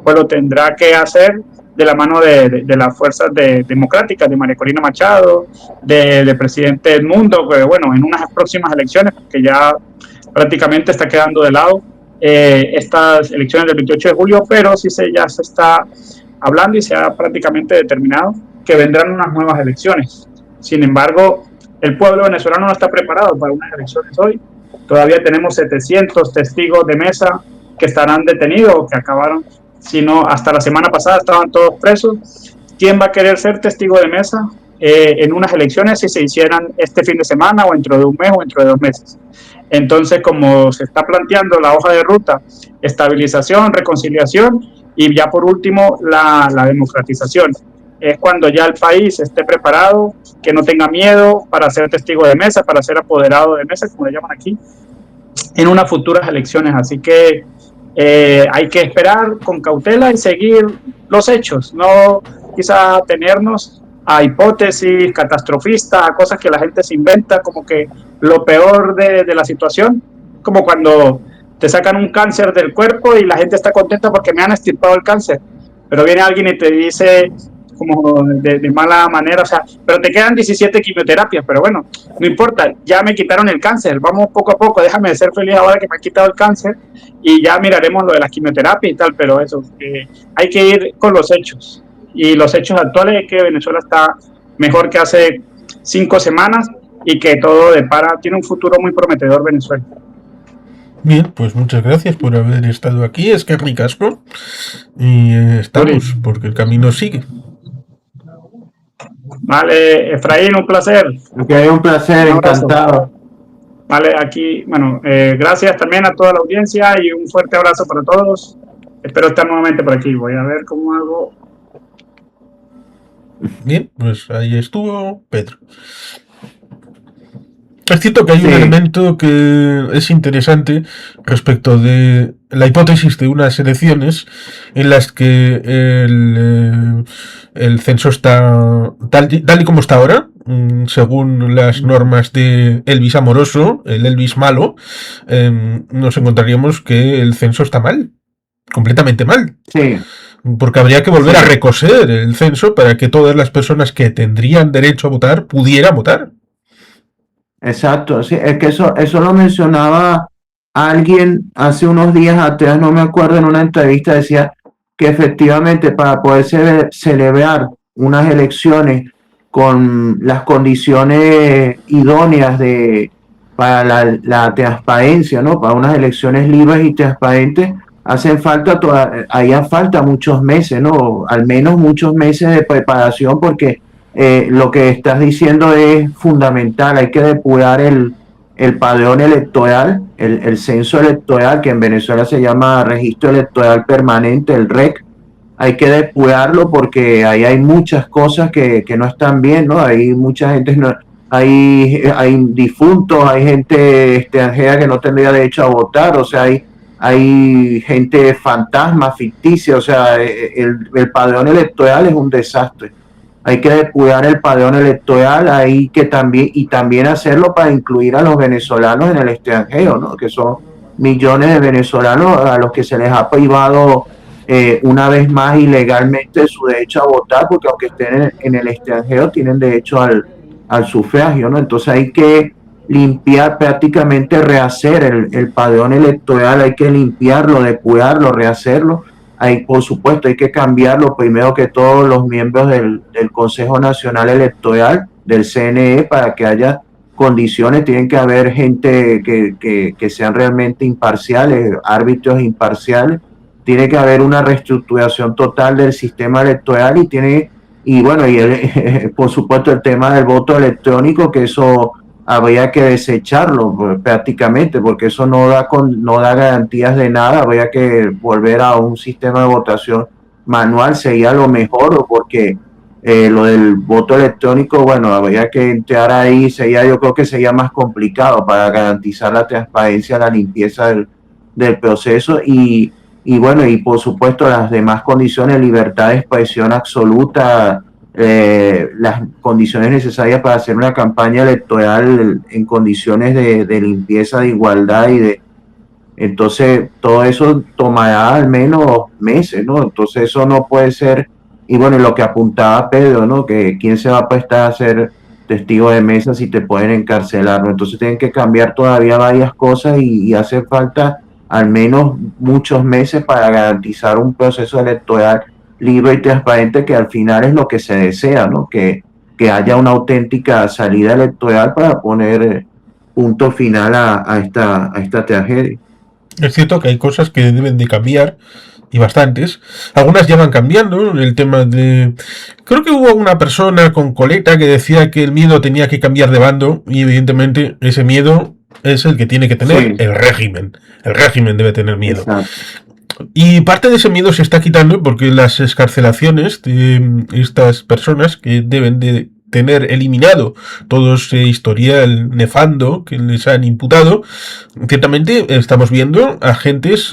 pues lo tendrá que hacer de la mano de las fuerzas democráticas, de María Corina Machado, de presidente Edmundo, que bueno, en unas próximas elecciones, que ya prácticamente está quedando de lado estas elecciones del 28 de julio, pero sí ya se está hablando y se ha prácticamente determinado que vendrán unas nuevas elecciones. Sin embargo, el pueblo venezolano no está preparado para unas elecciones hoy. Todavía tenemos 700 testigos de mesa que estarán detenidos, que acabaron, sino hasta la semana pasada estaban todos presos. ¿Quién va a querer ser testigo de mesa en unas elecciones si se hicieran este fin de semana o dentro de un mes o dentro de 2 meses? Entonces, como se está planteando la hoja de ruta, estabilización, reconciliación y ya por último la democratización. Es cuando ya el país esté preparado, que no tenga miedo para ser testigo de mesa, para ser apoderado de mesa, como le llaman aquí, en unas futuras elecciones. Así que hay que esperar con cautela y seguir los hechos, no quizá atenernos a hipótesis catastrofistas, a cosas que la gente se inventa, como que lo peor de la situación, como cuando te sacan un cáncer del cuerpo y la gente está contenta porque me han extirpado el cáncer, pero viene alguien y te dice como de mala manera, o sea, pero te quedan 17 quimioterapias, pero bueno, no importa, ya me quitaron el cáncer, vamos poco a poco, déjame de ser feliz ahora que me han quitado el cáncer y ya miraremos lo de las quimioterapias y tal, pero eso, hay que ir con los hechos, y los hechos actuales es que Venezuela está mejor que hace 5 semanas y que todo depara, tiene un futuro muy prometedor Venezuela. Bien, pues muchas gracias por haber estado aquí, es que ricasco, y estamos, porque el camino sigue. Vale, Efraín, un placer. Ok, un placer, encantado. Vale, aquí, bueno, gracias también a toda la audiencia y un fuerte abrazo para todos. Espero estar nuevamente por aquí. Voy a ver cómo hago. Bien, pues ahí estuvo Pedro. Es cierto que hay un elemento que es interesante respecto de la hipótesis de unas elecciones en las que el censo está tal y como está ahora, según las normas de Elvis amoroso, el Elvis malo, nos encontraríamos que el censo está mal, completamente mal. Sí. Porque habría que volver a recoser el censo para que todas las personas que tendrían derecho a votar pudieran votar. Exacto, sí, es que eso lo mencionaba alguien hace unos días atrás, no me acuerdo, en una entrevista decía que efectivamente para poder celebrar unas elecciones con las condiciones idóneas para la transparencia, ¿no? Para unas elecciones libres y transparentes, harían falta muchos meses, ¿no? Al menos muchos meses de preparación porque lo que estás diciendo es fundamental, hay que depurar el padrón electoral, el censo electoral, que en Venezuela se llama Registro Electoral Permanente, el REC, hay que depurarlo porque ahí hay muchas cosas que no están bien, ¿no? Hay mucha gente, hay difuntos, hay gente extranjera que no tendría derecho a votar, o sea, hay gente fantasma, ficticia, o sea, el padrón electoral es un desastre. Hay que depurar el padrón electoral, hay que también hacerlo para incluir a los venezolanos en el extranjero, ¿no? Que son millones de venezolanos a los que se les ha privado una vez más ilegalmente su derecho a votar, porque aunque estén en el extranjero tienen derecho al sufragio, ¿no? Entonces hay que limpiar, prácticamente rehacer el padrón electoral, hay que limpiarlo, depurarlo, rehacerlo. Por supuesto, hay que cambiarlo primero que todos los miembros del Consejo Nacional Electoral, del CNE, para que haya condiciones. Tienen que haber gente que sean realmente imparciales, árbitros imparciales. Tiene que haber una reestructuración total del sistema electoral por supuesto el tema del voto electrónico, que eso habría que desecharlo prácticamente, porque eso no da garantías de nada. Habría que volver a un sistema de votación manual, sería lo mejor, porque lo del voto electrónico, bueno, habría que entrar ahí, yo creo que sería más complicado para garantizar la transparencia, la limpieza del proceso y por supuesto las demás condiciones, libertad de expresión absoluta, las condiciones necesarias para hacer una campaña electoral en condiciones de limpieza, de igualdad entonces todo eso tomará al menos meses, ¿no? Entonces eso no puede ser, y bueno, lo que apuntaba Pedro, ¿no? Que quién se va a prestar a ser testigo de mesa si te pueden encarcelar, ¿no? Entonces tienen que cambiar todavía varias cosas y hace falta al menos muchos meses para garantizar un proceso electoral libre y transparente, que al final es lo que se desea, ¿no? Que haya una auténtica salida electoral para poner punto final a esta tragedia. Es cierto que hay cosas que deben de cambiar y bastantes. Algunas ya van cambiando. El tema de... Creo que hubo una persona con coleta que decía que el miedo tenía que cambiar de bando y evidentemente ese miedo es el que tiene que tener el régimen. El régimen debe tener miedo. Exacto. Y parte de ese miedo se está quitando porque las excarcelaciones de estas personas que deben de tener eliminado todo ese historial nefando que les han imputado, ciertamente estamos viendo agentes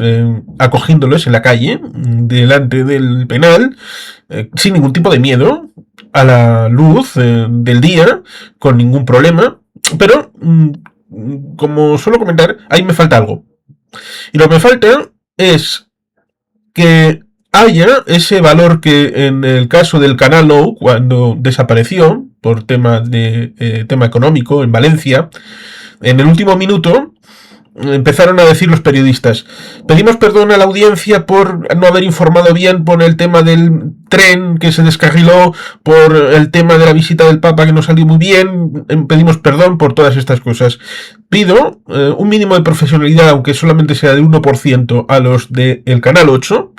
acogiéndolos en la calle, delante del penal, sin ningún tipo de miedo, a la luz del día, con ningún problema, pero como suelo comentar, ahí me falta algo. Y lo que me falta es que haya ese valor que en el caso del Canal Nou, cuando desapareció por tema económico en Valencia, en el último minuto empezaron a decir los periodistas: pedimos perdón a la audiencia por no haber informado bien por el tema del tren que se descarriló, por el tema de la visita del Papa que no salió muy bien, pedimos perdón por todas estas cosas. Pido un mínimo de profesionalidad, aunque solamente sea de 1%, a los del Canal 8,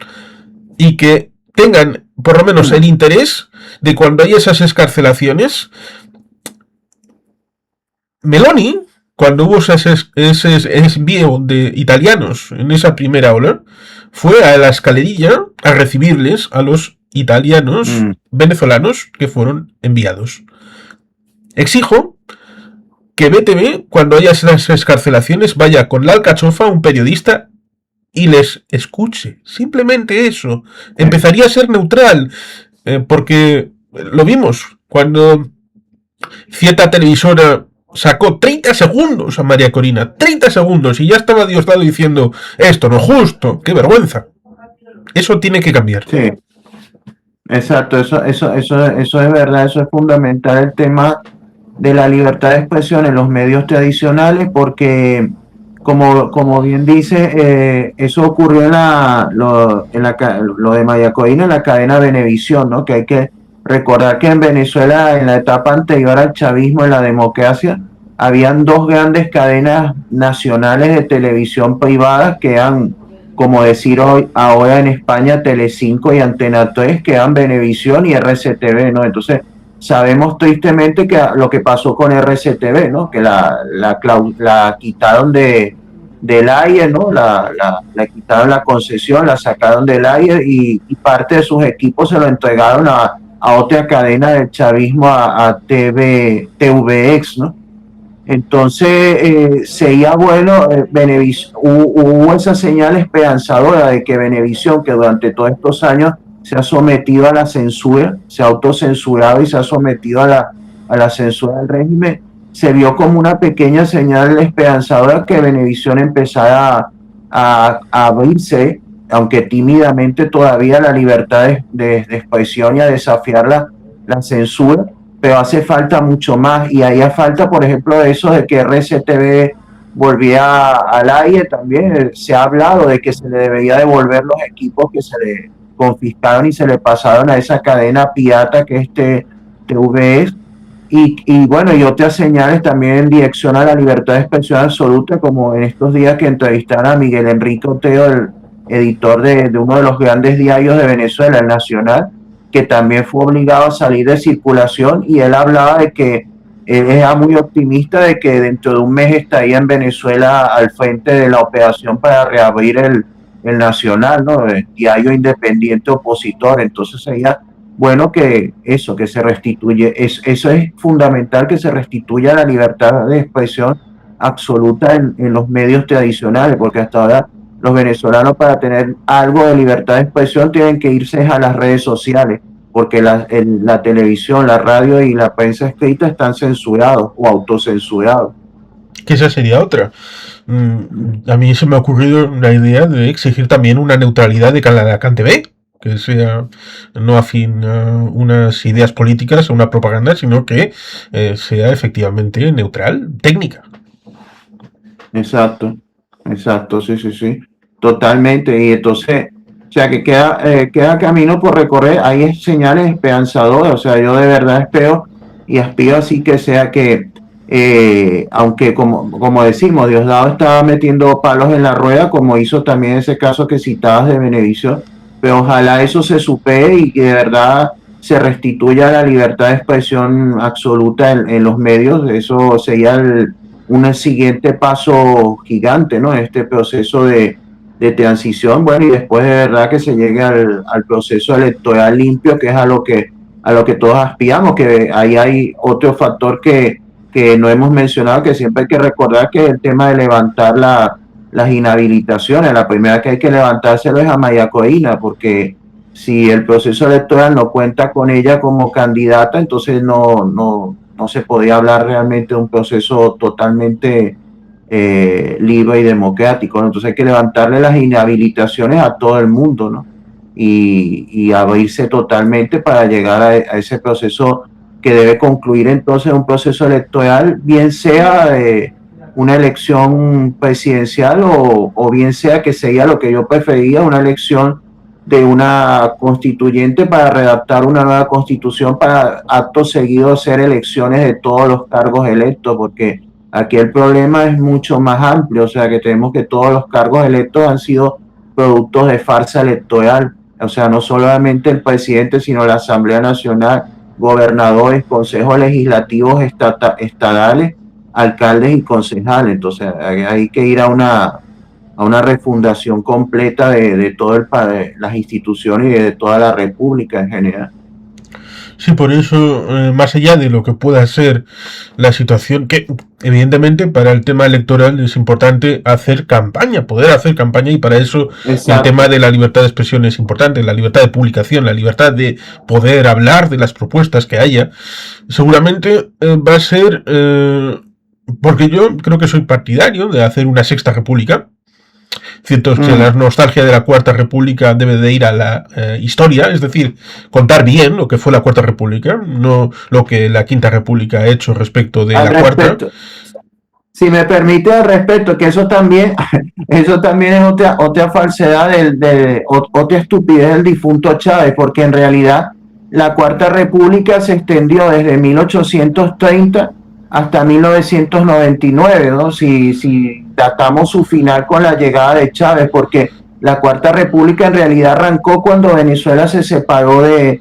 y que tengan por lo menos el interés de, cuando hay esas excarcelaciones, Meloni, cuando hubo ese envío de italianos en esa primera ola, fue a la escalerilla a recibirles a los italianos venezolanos que fueron enviados. Exijo que BTV, cuando haya esas excarcelaciones, vaya con la alcachofa un periodista y les escuche. Simplemente eso. Empezaría a ser neutral, porque lo vimos cuando cierta televisora sacó 30 segundos a María Corina, 30 segundos, y ya estaba Diosdado diciendo: esto no es justo, qué vergüenza. Eso tiene que cambiar. Sí, exacto, eso es verdad, eso es fundamental, el tema de la libertad de expresión en los medios tradicionales, porque como bien dice, eso ocurrió lo de María Corina en la cadena Venevisión, ¿no? Que hay que recordar que en Venezuela, en la etapa anterior al chavismo, en la democracia, habían dos grandes cadenas nacionales de televisión privadas que eran, como decir hoy, ahora en España, Telecinco y Antena 3, que eran Venevisión y RCTV, ¿no? Entonces, sabemos tristemente que lo que pasó con RCTV, ¿no? Que la quitaron del aire, ¿no? La quitaron la concesión, la sacaron del aire y parte de sus equipos se lo entregaron a otra cadena del chavismo, a TVX, ¿no? Entonces sería bueno, hubo esa señal esperanzadora de que Venevisión, que durante todos estos años se ha sometido a la censura, se ha autocensurado y se ha sometido a la censura del régimen, se vio como una pequeña señal esperanzadora que Venevisión empezara a abrirse, aunque tímidamente todavía, la libertad de expresión y a desafiar la censura, pero hace falta mucho más, y haría falta, por ejemplo, eso de que RCTV volviera al aire. También se ha hablado de que se le debería devolver los equipos que se le confiscaron y se le pasaron a esa cadena pirata que es TVS, y bueno, y otras señales también en dirección a la libertad de expresión absoluta, como en estos días que entrevistaron a Miguel Enrique Otero, el editor de uno de los grandes diarios de Venezuela, El Nacional, que también fue obligado a salir de circulación, y él hablaba de que él era muy optimista de que dentro de un mes estaría en Venezuela al frente de la operación para reabrir el Nacional, ¿no? El diario independiente opositor. Entonces sería bueno que se restituye, eso es fundamental, que se restituya la libertad de expresión absoluta en los medios tradicionales, porque hasta ahora los venezolanos, para tener algo de libertad de expresión, tienen que irse a las redes sociales, porque la televisión, la radio y la prensa escrita están censurados o autocensurados. Que esa sería otra. A mí se me ha ocurrido la idea de exigir también una neutralidad de cada TV, que sea no afín a unas ideas políticas o una propaganda, sino que sea efectivamente neutral, técnica. Exacto, sí, totalmente. Y entonces, o sea, que queda camino por recorrer, hay señales esperanzadoras, o sea, yo de verdad espero y aspiro así que sea que, aunque como decimos, Diosdado estaba metiendo palos en la rueda, como hizo también ese caso que citabas de Venevisión, pero ojalá eso se supere y que de verdad se restituya la libertad de expresión absoluta en los medios. Eso sería un siguiente paso gigante, ¿no? Este proceso de transición, bueno, y después de verdad que se llegue al proceso electoral limpio, que es a lo que todos aspiramos, que ahí hay otro factor que no hemos mencionado, que siempre hay que recordar, que es el tema de levantar las inhabilitaciones. La primera que hay que levantárselo es a Maya Corina, porque si el proceso electoral no cuenta con ella como candidata, entonces no se podía hablar realmente de un proceso totalmente libre y democrático, ¿no? Entonces hay que levantarle las inhabilitaciones a todo el mundo, ¿no? Y abrirse totalmente para llegar a ese proceso que debe concluir entonces un proceso electoral, bien sea una elección presidencial o bien sea que sería lo que yo prefería, una elección de una constituyente para redactar una nueva constitución para acto seguido hacer elecciones de todos los cargos electos, porque aquí el problema es mucho más amplio, o sea que tenemos que todos los cargos electos han sido productos de farsa electoral, o sea, no solamente el presidente, sino la Asamblea Nacional, gobernadores, consejos legislativos estadales, alcaldes y concejales. Entonces hay que ir a una refundación completa de todo las instituciones y de toda la República en general. Sí, por eso, más allá de lo que pueda ser la situación, que evidentemente para el tema electoral es importante hacer campaña, poder hacer campaña, y para eso Exacto. El tema de la libertad de expresión es importante, la libertad de publicación, la libertad de poder hablar de las propuestas que haya. Seguramente va a ser, porque yo creo que soy partidario de hacer una sexta república. Cierto es que la nostalgia de la Cuarta República debe de ir a la historia, es decir, contar bien lo que fue la Cuarta República, no lo que la Quinta República ha hecho respecto de la Cuarta. Si me permite al respecto, que eso también es otra falsedad, otra estupidez del difunto Chávez, porque en realidad la Cuarta República se extendió desde 1830 hasta 1999, ¿no? Si datamos su final con la llegada de Chávez, porque la Cuarta República en realidad arrancó cuando Venezuela se separó de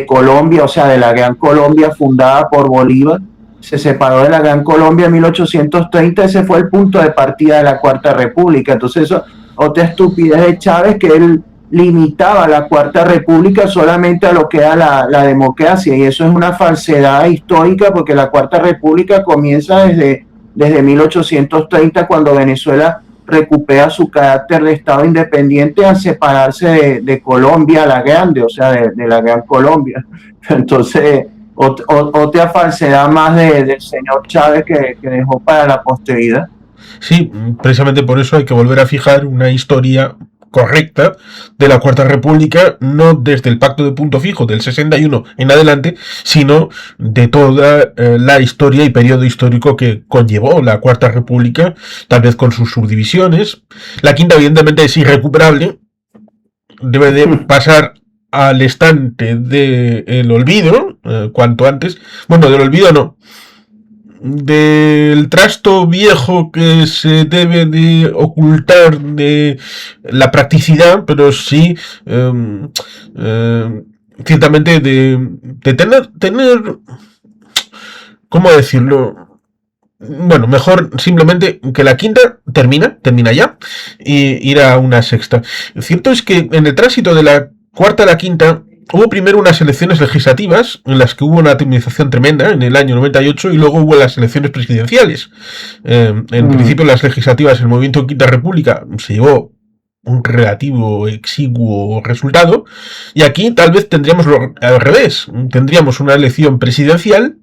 Colombia, o sea, de la Gran Colombia fundada por Bolívar, se separó de la Gran Colombia en 1830, ese fue el punto de partida de la Cuarta República. Entonces eso, otra estupidez de Chávez, que él limitaba la Cuarta República solamente a lo que era la democracia, y eso es una falsedad histórica, porque la Cuarta República comienza desde 1830, cuando Venezuela recupera su carácter de Estado independiente al separarse de Colombia la Grande, o sea, de la Gran Colombia. Entonces, otra falsedad más del señor Chávez que dejó para la posteridad. Sí, precisamente por eso hay que volver a fijar una historia correcta de la Cuarta República, no desde el Pacto de Punto Fijo del 61 en adelante, sino de toda la historia y periodo histórico que conllevó la Cuarta República, tal vez con sus subdivisiones. La Quinta evidentemente es irrecuperable, debe de pasar al estante del olvido, cuanto antes. Bueno, del olvido no, del trasto viejo que se debe de ocultar de la practicidad, pero sí ciertamente de tener, ¿cómo decirlo? Bueno, mejor simplemente que la quinta termina ya, y ir a una sexta. Cierto es que en el tránsito de la cuarta a la quinta hubo primero unas elecciones legislativas en las que hubo una atomización tremenda en el año 98, y luego hubo las elecciones presidenciales. En principio las legislativas, el movimiento Quinta República se llevó un relativo exiguo resultado, y aquí tal vez tendríamos al revés, tendríamos una elección presidencial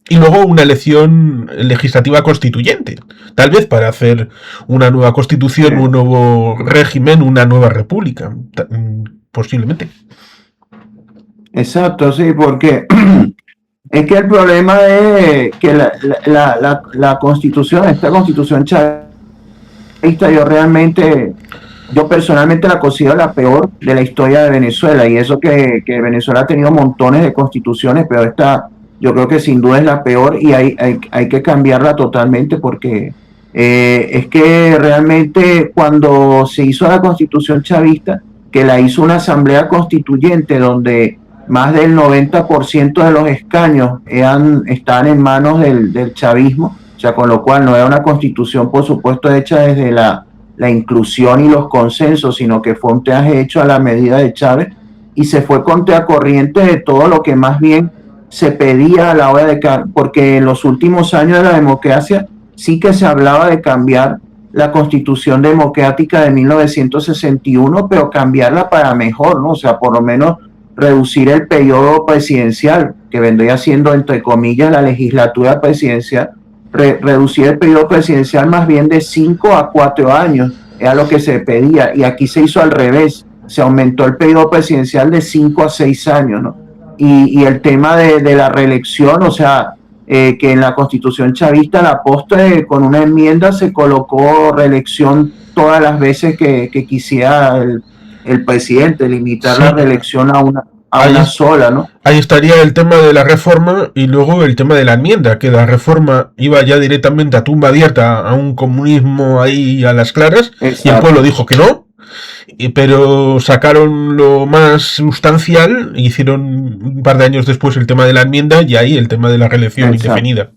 y luego una elección legislativa constituyente, tal vez para hacer una nueva constitución, un nuevo régimen, una nueva república, posiblemente. Exacto, sí, porque es que el problema es que la constitución, esta constitución chavista, yo personalmente la considero la peor de la historia de Venezuela, y eso que Venezuela ha tenido montones de constituciones, pero esta yo creo que sin duda es la peor, y hay que cambiarla totalmente, porque es que realmente cuando se hizo la constitución chavista, que la hizo una asamblea constituyente donde más del 90% de los escaños están en manos del chavismo, o sea, con lo cual no era una constitución, por supuesto, hecha desde la inclusión y los consensos, sino que fue un traje hecho a la medida de Chávez, y se fue contra corriente de todo lo que más bien se pedía a la hora de, porque en los últimos años de la democracia sí que se hablaba de cambiar la constitución democrática de 1961, pero cambiarla para mejor, ¿no? O sea, por lo menos reducir el periodo presidencial, que vendría siendo, entre comillas, la legislatura presidencial, reducir el periodo presidencial más bien de 5 a 4 años, era lo que se pedía, y aquí se hizo al revés, se aumentó el periodo presidencial de 5 a 6 años, ¿no? Y el tema de la reelección, o sea, que en la constitución chavista, la postre, con una enmienda se colocó reelección todas las veces que quisiera el presidente, limitar la reelección a una sola, ¿no? Ahí estaría el tema de la reforma y luego el tema de la enmienda, que la reforma iba ya directamente a tumba abierta, a un comunismo ahí a las claras. Exacto. Y el pueblo dijo que no, pero sacaron lo más sustancial, hicieron un par de años después el tema de la enmienda y ahí el tema de la reelección indefinida.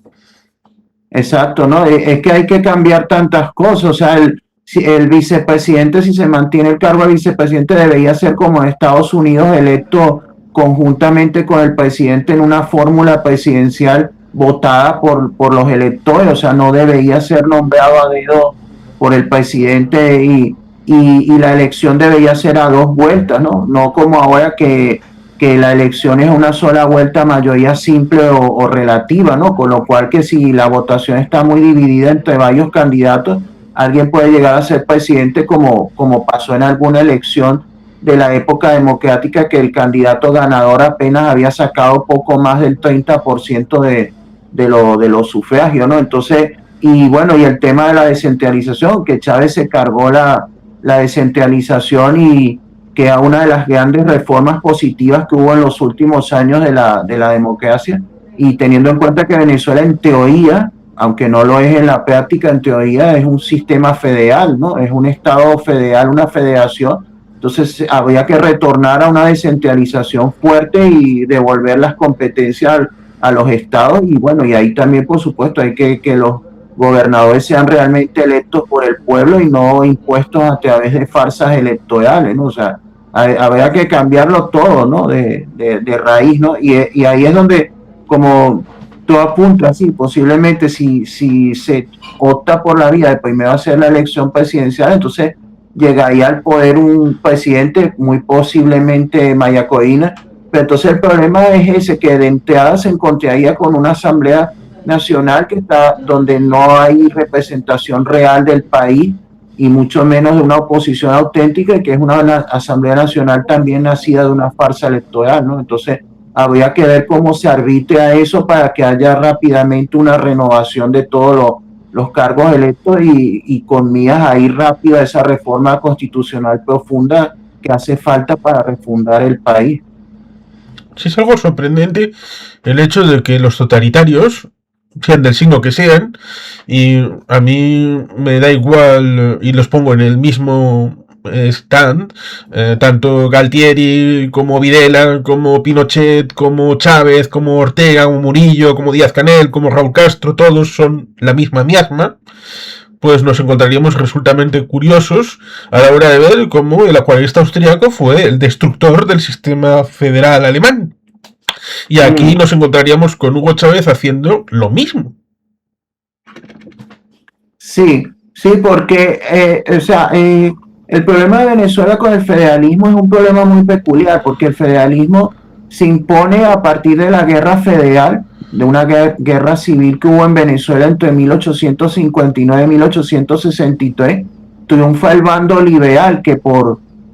Exacto, ¿no? Es que hay que cambiar tantas cosas, o sea, el vicepresidente, si se mantiene el cargo de vicepresidente, debería ser como en Estados Unidos, electo conjuntamente con el presidente en una fórmula presidencial votada por los electores, o sea, no debería ser nombrado a dedo por el presidente, y la elección debería ser a 2 vueltas, ¿no? No como ahora que la elección es una sola vuelta, mayoría simple o relativa, ¿no? Con lo cual, que si la votación está muy dividida entre varios candidatos, alguien puede llegar a ser presidente, como pasó en alguna elección de la época democrática, que el candidato ganador apenas había sacado poco más del 30% de los sufragios, ¿no? Entonces, y bueno, y el tema de la descentralización, que Chávez se cargó la descentralización, y que es una de las grandes reformas positivas que hubo en los últimos años de la democracia, y teniendo en cuenta que Venezuela, en teoría, aunque no lo es en la práctica, en teoría es un sistema federal, ¿no? Es un estado federal, una federación. Entonces habría que retornar a una descentralización fuerte y devolver las competencias a los estados, y bueno, y ahí también, por supuesto, hay que los gobernadores sean realmente electos por el pueblo y no impuestos a través de farsas electorales, ¿no? O sea, habría que cambiarlo todo, ¿no? De raíz, ¿no? Y ahí es donde, como tú apuntas, sí, posiblemente si se opta por la vía de primero hacer la elección presidencial, entonces llegaría al poder un presidente muy posiblemente mayacoína, pero entonces el problema es ese, que de entrada se encontraría con una asamblea nacional que está donde no hay representación real del país, y mucho menos de una oposición auténtica, y que es una asamblea nacional también nacida de una farsa electoral, ¿no? Entonces habría que ver cómo se arbitra eso para que haya rápidamente una renovación de todos los cargos electos, y con miras ahí rápida esa reforma constitucional profunda que hace falta para refundar el país. Sí, es algo sorprendente el hecho de que los totalitarios, sean del signo que sean, y a mí me da igual, y los pongo en el mismo stand, tanto Galtieri como Videla, como Pinochet, como Chávez, como Ortega, como Murillo, como Díaz-Canel, como Raúl Castro, todos son la misma miasma, pues nos encontraríamos resultamente curiosos a la hora de ver cómo el acuarelista austriaco fue el destructor del sistema federal alemán. Y aquí nos encontraríamos con Hugo Chávez haciendo lo mismo. Sí, porque, o sea, El problema de Venezuela con el federalismo es un problema muy peculiar, porque el federalismo se impone a partir de la guerra federal, de una guerra civil que hubo en Venezuela entre 1859 y 1863. Triunfa el bando liberal que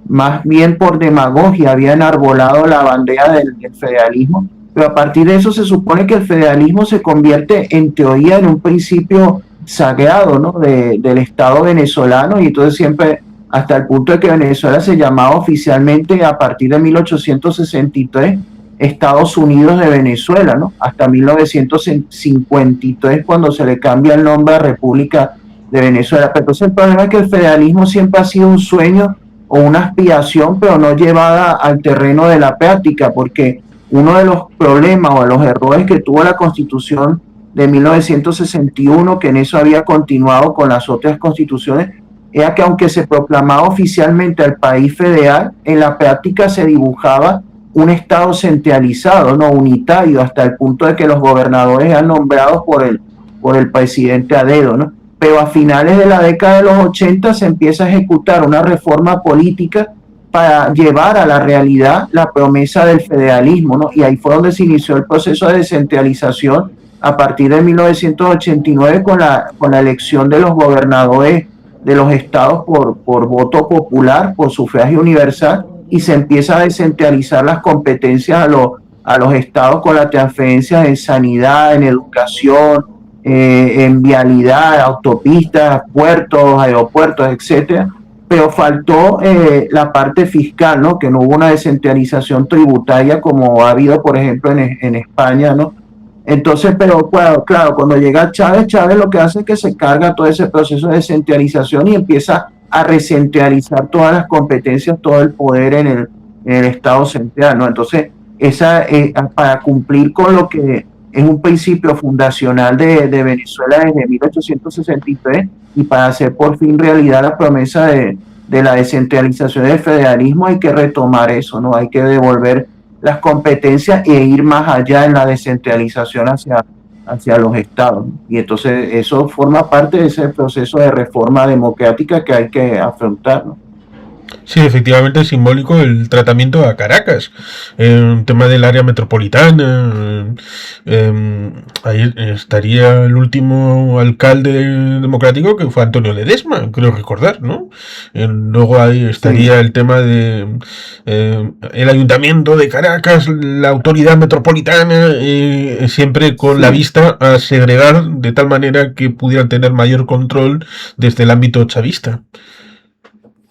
más bien por demagogia había enarbolado la bandera del federalismo, pero a partir de eso se supone que el federalismo se convierte en teoría en un principio sagrado, ¿no? Del Estado venezolano, y entonces siempre hasta el punto de que Venezuela se llamaba oficialmente a partir de 1863 Estados Unidos de Venezuela, ¿no? Hasta 1953 cuando se le cambia el nombre a República de Venezuela. Pero entonces el problema es que el federalismo siempre ha sido un sueño o una aspiración, pero no llevada al terreno de la práctica, porque uno de los problemas o de los errores que tuvo la Constitución de 1961, que en eso había continuado con las otras constituciones, era que aunque se proclamaba oficialmente al país federal, en la práctica se dibujaba un Estado centralizado, no unitario, hasta el punto de que los gobernadores eran nombrados por el presidente a dedo, ¿no? Pero a finales de la década de los 80 se empieza a ejecutar una reforma política para llevar a la realidad la promesa del federalismo, ¿no? Y ahí fue donde se inició el proceso de descentralización a partir de 1989 con la elección de los gobernadores de los estados por voto popular, por sufragio universal, y se empieza a descentralizar las competencias a los estados con la transferencia en sanidad, en educación, en vialidad, autopistas, puertos, aeropuertos, etcétera. Pero faltó la parte fiscal, ¿no? Que no hubo una descentralización tributaria como ha habido, por ejemplo, en España, ¿no? Entonces, pero claro, cuando llega Chávez lo que hace es que se carga todo ese proceso de descentralización y empieza a recentralizar todas las competencias, todo el poder en el Estado central, ¿no? Entonces, para cumplir con lo que es un principio fundacional de Venezuela desde 1863 y para hacer por fin realidad la promesa de la descentralización del federalismo, hay que retomar eso, ¿no? Hay que devolver las competencias e ir más allá en la descentralización hacia los estados. Y entonces eso forma parte de ese proceso de reforma democrática que hay que afrontar, ¿no? Sí, efectivamente es simbólico el tratamiento a Caracas, el tema del área metropolitana. Ahí estaría el último alcalde democrático, que fue Antonio Ledesma, creo recordar, ¿no? Luego ahí estaría el tema de el ayuntamiento de Caracas, la autoridad metropolitana, siempre con la vista a segregar de tal manera que pudieran tener mayor control desde el ámbito chavista.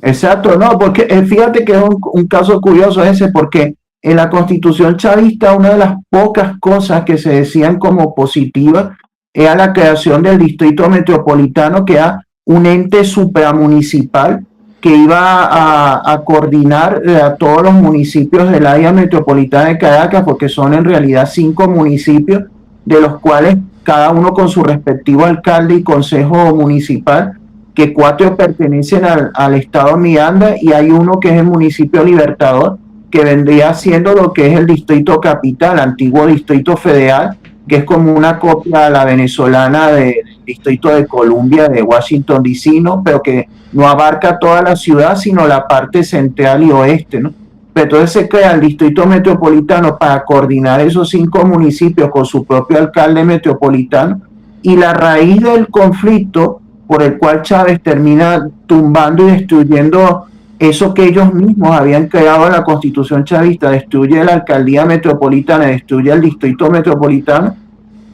Exacto, no, porque fíjate que es un caso curioso ese, porque en la Constitución chavista una de las pocas cosas que se decían como positivas era la creación del Distrito Metropolitano, que era un ente supramunicipal que iba a coordinar a todos los municipios del área metropolitana de Caracas, porque son en realidad 5 municipios, de los cuales cada uno con su respectivo alcalde y consejo municipal, que 4 pertenecen al estado Miranda, y hay uno que es el municipio Libertador, que vendría siendo lo que es el distrito capital, antiguo distrito federal, que es como una copia a la venezolana del distrito de Columbia de Washington DC, ¿no? Pero que no abarca toda la ciudad, sino la parte central y oeste, ¿no? Pero entonces se crea el distrito metropolitano para coordinar esos 5 municipios con su propio alcalde metropolitano, y la raíz del conflicto por el cual Chávez termina tumbando y destruyendo eso que ellos mismos habían creado en la Constitución chavista, destruye la alcaldía metropolitana, destruye el distrito metropolitano,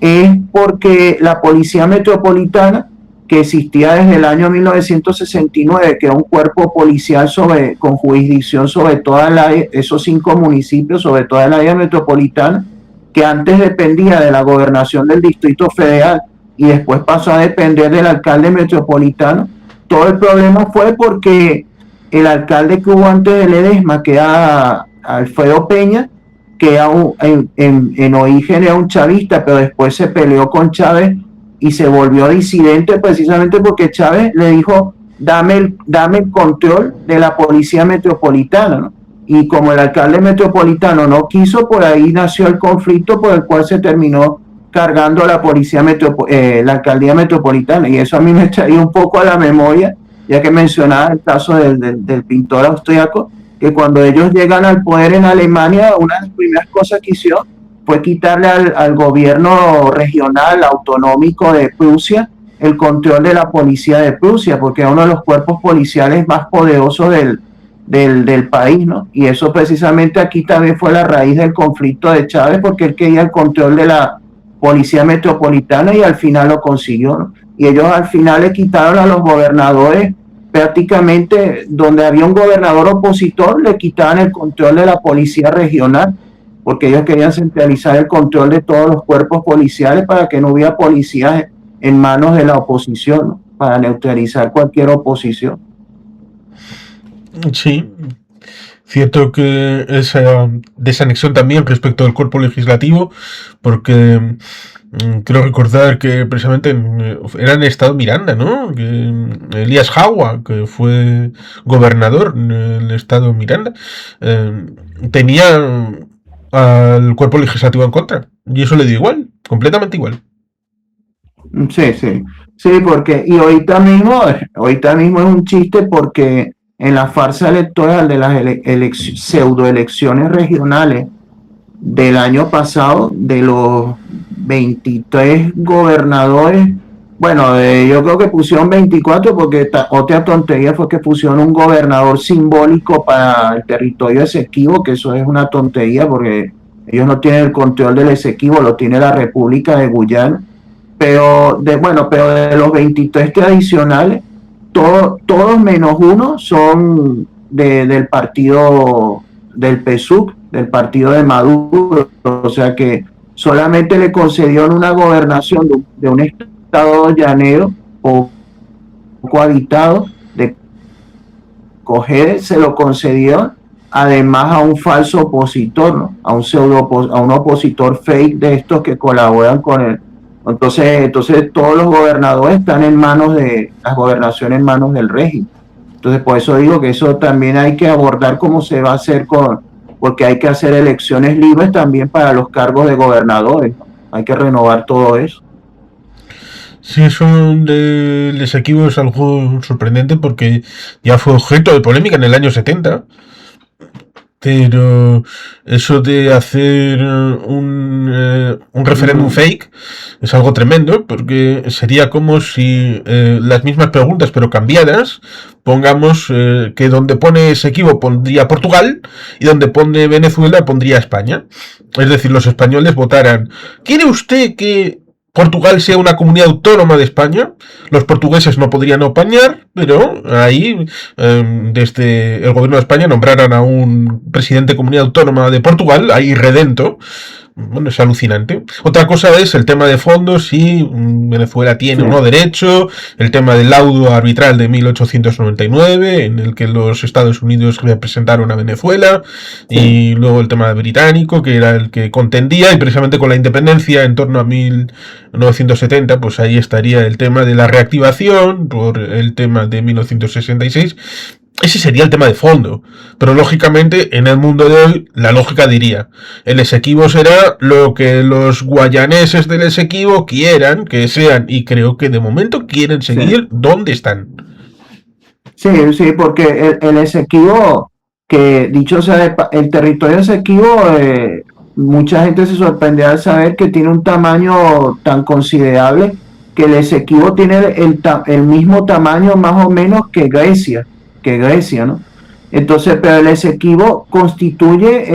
es porque la policía metropolitana, que existía desde el año 1969, que era un cuerpo policial con jurisdicción sobre toda esos 5 municipios, sobre toda el área metropolitana, que antes dependía de la gobernación del Distrito Federal y después pasó a depender del alcalde metropolitano. Todo el problema fue porque el alcalde que hubo antes de Ledesma, que era Alfredo Peña, que era en origen era un chavista, pero después se peleó con Chávez y se volvió disidente precisamente porque Chávez le dijo: dame el control de la policía metropolitana, ¿no? Y como el alcalde metropolitano no quiso, por ahí nació el conflicto por el cual se terminó cargando a la policía la alcaldía metropolitana. Y eso a mí me traía un poco a la memoria ya que mencionaba el caso del pintor austriaco, que cuando ellos llegan al poder en Alemania, una de las primeras cosas que hicieron fue quitarle al gobierno regional autonómico de Prusia el control de la policía de Prusia, porque era uno de los cuerpos policiales más poderosos del país, ¿no? Y eso precisamente aquí también fue la raíz del conflicto de Chávez, porque él quería el control de la policía metropolitana y al final lo consiguió, ¿no? Y ellos al final le quitaron a los gobernadores, prácticamente donde había un gobernador opositor, le quitaban el control de la policía regional, porque ellos querían centralizar el control de todos los cuerpos policiales para que no hubiera policías en manos de la oposición, ¿no? Para neutralizar cualquier oposición. Sí, cierto que esa desanexión también respecto al cuerpo legislativo, porque creo recordar que precisamente era en el estado Miranda, ¿no? Que Elías Jawa, que fue gobernador en el estado Miranda, tenía al cuerpo legislativo en contra, y eso le dio igual, completamente igual. Sí, sí, sí, porque, y ahorita mismo es un chiste porque en la farsa electoral de las pseudoelecciones regionales del año pasado, de los 23 gobernadores, bueno, yo creo que pusieron 24 porque otra tontería fue que pusieron un gobernador simbólico para el territorio Esequibo, que eso es una tontería porque ellos no tienen el control del Esequibo, lo tiene la República de Guyana. Pero de los 23 tradicionales, todos menos uno son del partido del PSUV, del partido de Maduro, o sea que solamente le concedieron una gobernación de un estado llanero poco habitado, de Coger se lo concedió además a un falso opositor, ¿no? A un opositor fake de estos que colaboran con él. Entonces todos los gobernadores están en manos de las gobernaciones, en manos del régimen. Entonces por eso digo que eso también hay que abordar cómo se va a hacer porque hay que hacer elecciones libres también para los cargos de gobernadores, ¿no? Hay que renovar todo eso. Sí, eso del Esequibo es algo sorprendente porque ya fue objeto de polémica en el año 70. Pero eso de hacer un referéndum fake es algo tremendo, porque sería como si las mismas preguntas pero cambiadas, pongamos que donde pone Esequibo pondría Portugal y donde pone Venezuela pondría España. Es decir, los españoles votaran: ¿quiere usted que Portugal sea una comunidad autónoma de España? Los portugueses no podrían opañar, pero ahí desde el gobierno de España nombraran a un presidente de comunidad autónoma de Portugal, ahí redento. Bueno, es alucinante. Otra cosa es el tema de fondos, si Venezuela tiene o no derecho, el tema del laudo arbitral de 1899, en el que los Estados Unidos representaron a Venezuela, y luego el tema británico, que era el que contendía, y precisamente con la independencia en torno a 1970, pues ahí estaría el tema de la reactivación, por el tema de 1966. Ese sería el tema de fondo, pero lógicamente en el mundo de hoy la lógica diría: el Esequibo será lo que los guayaneses del Esequibo quieran que sean, y creo que de momento quieren seguir donde están. Sí, porque el Esequibo, que dicho sea, el territorio Esequibo, mucha gente se sorprende al saber que tiene un tamaño tan considerable, que el Esequibo tiene el mismo tamaño más o menos que Grecia, ¿no? Entonces, pero el Esequibo constituye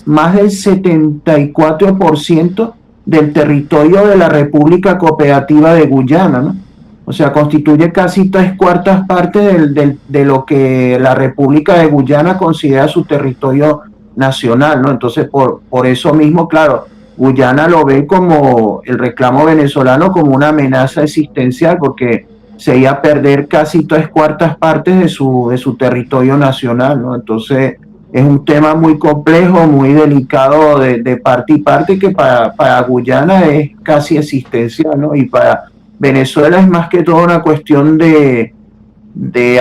más del 74% del territorio de la República Cooperativa de Guyana, ¿no? O sea, constituye casi 3/4 partes de lo que la República de Guyana considera su territorio nacional, ¿no? Entonces, por eso mismo, claro, Guyana lo ve como el reclamo venezolano como una amenaza existencial, porque se iba a perder casi 3/4 partes de su territorio nacional, ¿no? Entonces es un tema muy complejo, muy delicado de parte y parte, que para Guyana es casi existencial, ¿no? Y para Venezuela es más que todo una cuestión de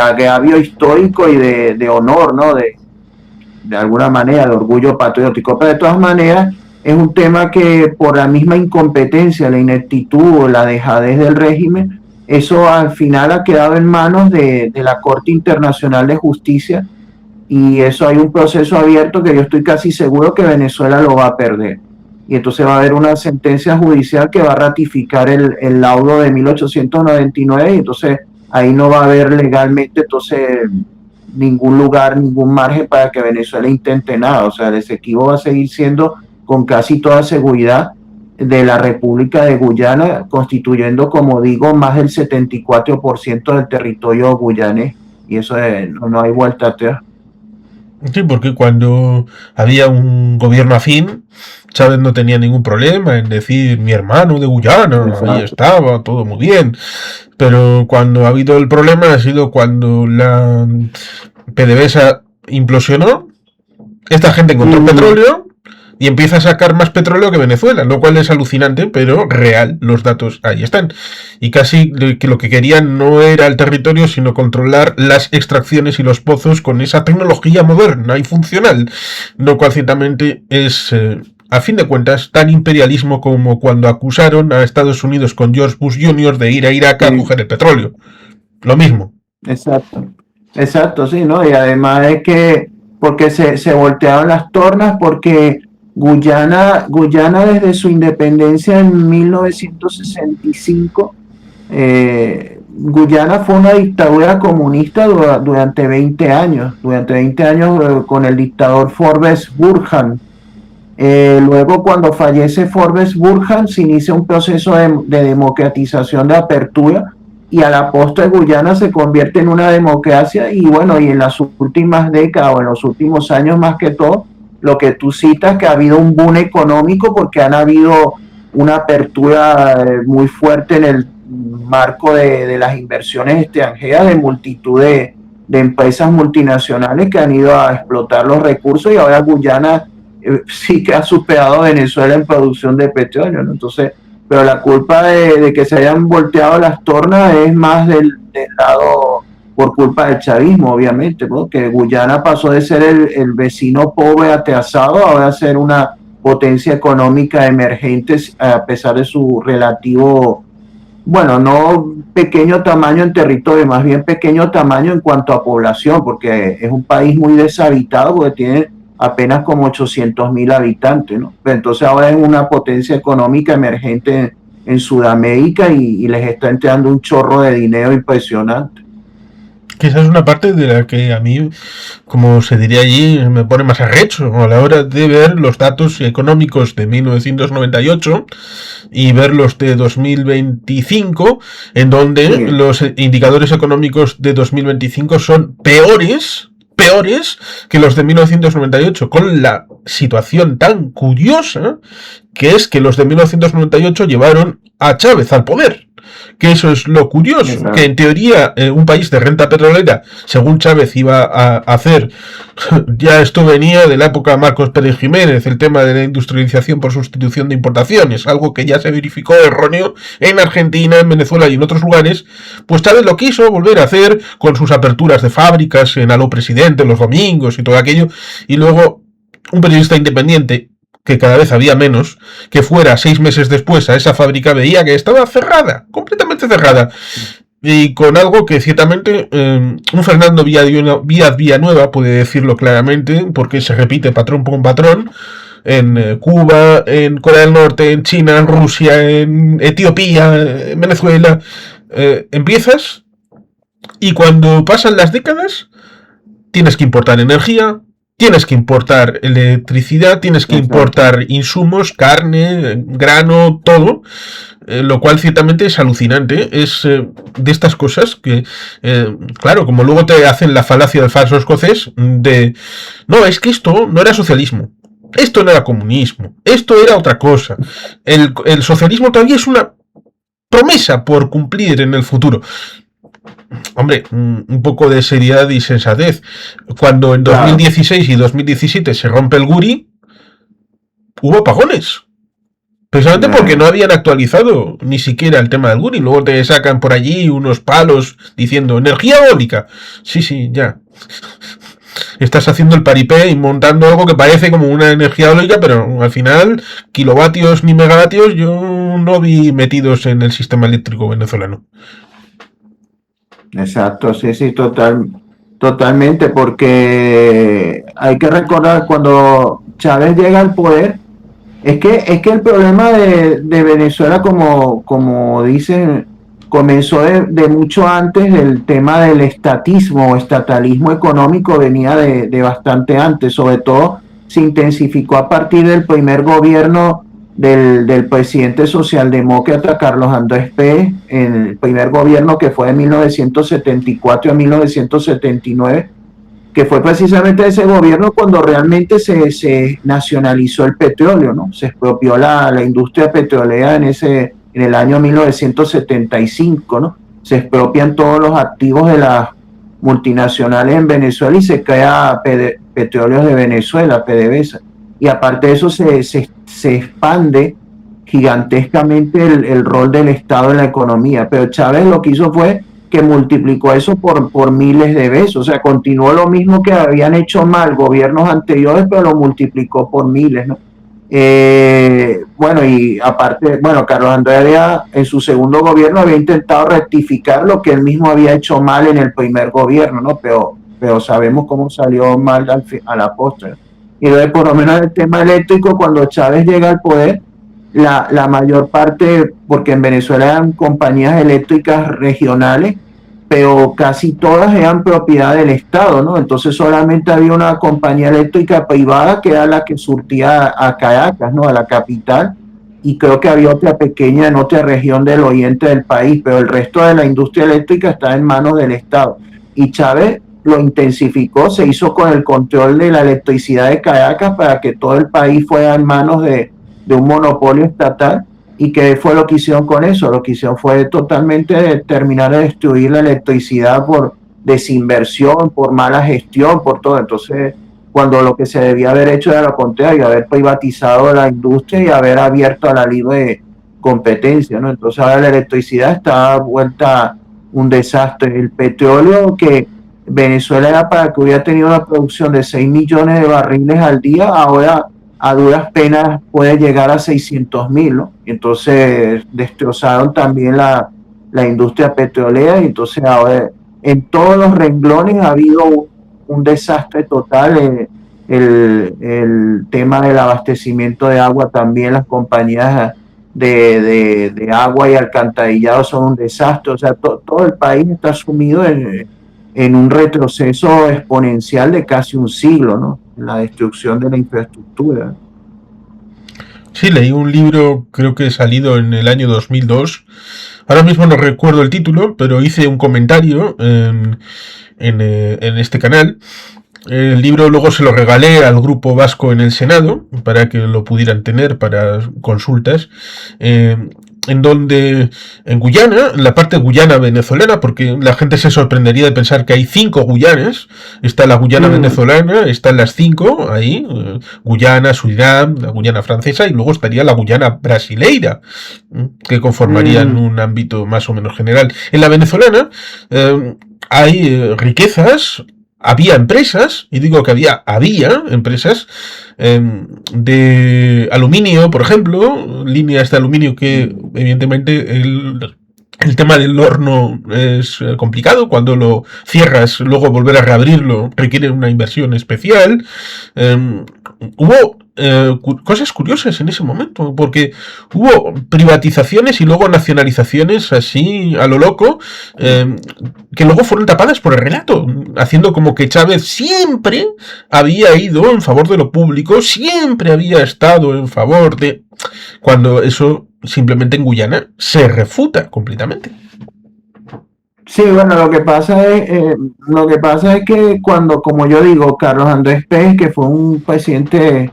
agravio histórico y de honor, ¿no? De alguna manera, de orgullo patriótico. Pero de todas maneras es un tema que por la misma incompetencia, la ineptitud o la dejadez del régimen, eso al final ha quedado en manos de la Corte Internacional de Justicia, y eso hay un proceso abierto que yo estoy casi seguro que Venezuela lo va a perder. Y entonces va a haber una sentencia judicial que va a ratificar el laudo de 1899, y entonces ahí no va a haber legalmente entonces ningún lugar, ningún margen para que Venezuela intente nada. O sea, el Esequibo va a seguir siendo con casi toda seguridad de la República de Guyana, constituyendo, como digo, más del 74% del territorio guyanés, y eso no hay vuelta atrás. Sí, porque cuando había un gobierno afín, Chávez no tenía ningún problema en decir mi hermano de Guyana, ahí estaba, todo muy bien. Pero cuando ha habido el problema ha sido cuando la PDVSA implosionó, esta gente encontró petróleo y empieza a sacar más petróleo que Venezuela, lo cual es alucinante, pero real, los datos ahí están. Y casi lo que querían no era el territorio, sino controlar las extracciones y los pozos con esa tecnología moderna y funcional, lo cual ciertamente es, a fin de cuentas, tan imperialismo como cuando acusaron a Estados Unidos con George Bush Jr. de ir a Irak a coger el petróleo. Lo mismo. Exacto, sí, ¿no? Y además es que, porque se voltearon las tornas, porque Guyana desde su independencia en 1965, Guyana fue una dictadura comunista durante 20 años, con el dictador Forbes Burhan. Luego, cuando fallece Forbes Burhan, se inicia un proceso de democratización, de apertura, y a la postre Guyana se convierte en una democracia. Y bueno, y en las últimas décadas o en los últimos años más que todo, lo que tú citas, que ha habido un boom económico porque han habido una apertura muy fuerte en el marco de las inversiones extranjeras, de multitud de empresas multinacionales que han ido a explotar los recursos, y ahora Guyana sí que ha superado a Venezuela en producción de petróleo, ¿no? Entonces, pero la culpa de que se hayan volteado las tornas es más del lado, por culpa del chavismo, obviamente, porque Guyana pasó de ser el vecino pobre atrasado ahora a ser una potencia económica emergente, a pesar de su relativo, bueno, no pequeño tamaño en territorio, más bien pequeño tamaño en cuanto a población, porque es un país muy deshabitado, porque tiene apenas como 800,000 habitantes, ¿no? Pero entonces ahora es una potencia económica emergente en Sudamérica, y les está entrando un chorro de dinero impresionante. Que esa es una parte de la que a mí, como se diría allí, me pone más arrecho a la hora de ver los datos económicos de 1998 y ver los de 2025, en donde los indicadores económicos de 2025 son peores que los de 1998, con la situación tan curiosa que es que los de 1998 llevaron a Chávez al poder. Que eso es lo curioso. Exacto. Que en teoría un país de renta petrolera, según Chávez iba a hacer, ya esto venía de la época de Marcos Pérez Jiménez, el tema de la industrialización por sustitución de importaciones, algo que ya se verificó erróneo en Argentina, en Venezuela y en otros lugares. Pues Chávez lo quiso volver a hacer con sus aperturas de fábricas en Aló Presidente los domingos y todo aquello, y luego un periodista independiente, que cada vez había menos, que fuera 6 meses después a esa fábrica, veía que estaba cerrada, completamente cerrada, y con algo que ciertamente un Fernando Díaz Villanueva puede decirlo claramente, porque se repite patrón por patrón, en Cuba, en Corea del Norte, en China, en Rusia, en Etiopía, en Venezuela, empiezas, y cuando pasan las décadas, tienes que importar energía, tienes que importar electricidad, tienes que importar insumos, carne, grano, todo, lo cual ciertamente es alucinante. Es de estas cosas que, claro, como luego te hacen la falacia del falso escocés, de, no, es que esto no era socialismo, esto no era comunismo, esto era otra cosa. El socialismo todavía es una promesa por cumplir en el futuro. Hombre, un poco de seriedad y sensatez. Cuando en 2016 y 2017 se rompe el Guri, hubo apagones. Precisamente porque no habían actualizado ni siquiera el tema del Guri. Luego te sacan por allí unos palos diciendo energía eólica. Sí, ya. Estás haciendo el paripé y montando algo que parece como una energía eólica, pero al final, kilovatios ni megavatios yo no vi metidos en el sistema eléctrico venezolano. Exacto, sí, sí, totalmente, porque hay que recordar cuando Chávez llega al poder, es que el problema de Venezuela, como dicen, comenzó de mucho antes. El tema del estatismo o estatalismo económico venía de bastante antes, sobre todo se intensificó a partir del primer gobierno del presidente socialdemócrata Carlos Andrés Pérez, en el primer gobierno que fue de 1974 a 1979, que fue precisamente ese gobierno cuando realmente se nacionalizó el petróleo, ¿no? Se expropió la industria petrolera en el año 1975, ¿no? Se expropian todos los activos de las multinacionales en Venezuela y se crea Petróleos de Venezuela, PDVSA. Y aparte de eso se expande gigantescamente el rol del Estado en la economía. Pero Chávez lo que hizo fue que multiplicó eso por miles de veces. O sea, continuó lo mismo que habían hecho mal gobiernos anteriores, pero lo multiplicó por miles, ¿no? Bueno, y aparte, bueno, Carlos Andrés en su segundo gobierno había intentado rectificar lo que él mismo había hecho mal en el primer gobierno, ¿no? Pero sabemos cómo salió mal a la postre. Y luego, por lo menos el tema eléctrico, cuando Chávez llega al poder, la mayor parte, porque en Venezuela eran compañías eléctricas regionales, pero casi todas eran propiedad del Estado, ¿no? Entonces solamente había una compañía eléctrica privada que era la que surtía a Caracas, ¿no? A la capital, y creo que había otra pequeña en otra región del oriente del país, pero el resto de la industria eléctrica está en manos del Estado. Y Chávez lo intensificó, se hizo con el control de la electricidad de Caracas para que todo el país fuera en manos de un monopolio estatal. ¿Y qué fue lo que hicieron con eso? Lo que hicieron fue totalmente terminar de destruir la electricidad por desinversión, por mala gestión, por todo. Entonces, cuando lo que se debía haber hecho era lo contrario, haber privatizado la industria y haber abierto a la libre competencia, ¿no? Entonces ahora la electricidad está vuelta un desastre. El petróleo, que Venezuela era para que hubiera tenido una producción de 6 millones de barriles al día, ahora a duras penas puede llegar a 600.000, ¿no? Entonces destrozaron también la industria petrolera, y entonces ahora en todos los renglones ha habido un desastre total. El tema del abastecimiento de agua también, las compañías de agua y alcantarillado son un desastre. O sea, todo el país está sumido en un retroceso exponencial de casi un siglo, ¿no? La destrucción de la infraestructura. Sí, leí un libro, creo que salido en el año 2002. Ahora mismo no recuerdo el título, pero hice un comentario en este canal. El libro luego se lo regalé al grupo vasco en el Senado para que lo pudieran tener para consultas. En donde en Guyana, en la parte Guyana venezolana, porque la gente se sorprendería de pensar que hay 5 Guyanas. Está la Guyana venezolana, están las 5 ahí, Guyana, Surinam, la Guyana francesa, y luego estaría la Guyana brasileira, que conformarían un ámbito más o menos general. En la venezolana hay riquezas. Había empresas, y digo que había empresas de aluminio, por ejemplo, líneas de aluminio que evidentemente el tema del horno es complicado. Cuando lo cierras, luego volver a reabrirlo requiere una inversión especial. Hubo cosas curiosas en ese momento, porque hubo privatizaciones y luego nacionalizaciones así a lo loco, que luego fueron tapadas por el relato, haciendo como que Chávez siempre había ido en favor de lo público, siempre había estado en favor de... cuando eso simplemente en Guyana se refuta completamente. Sí, bueno, lo que pasa es que cuando, como yo digo, Carlos Andrés Pérez, que fue un presidente,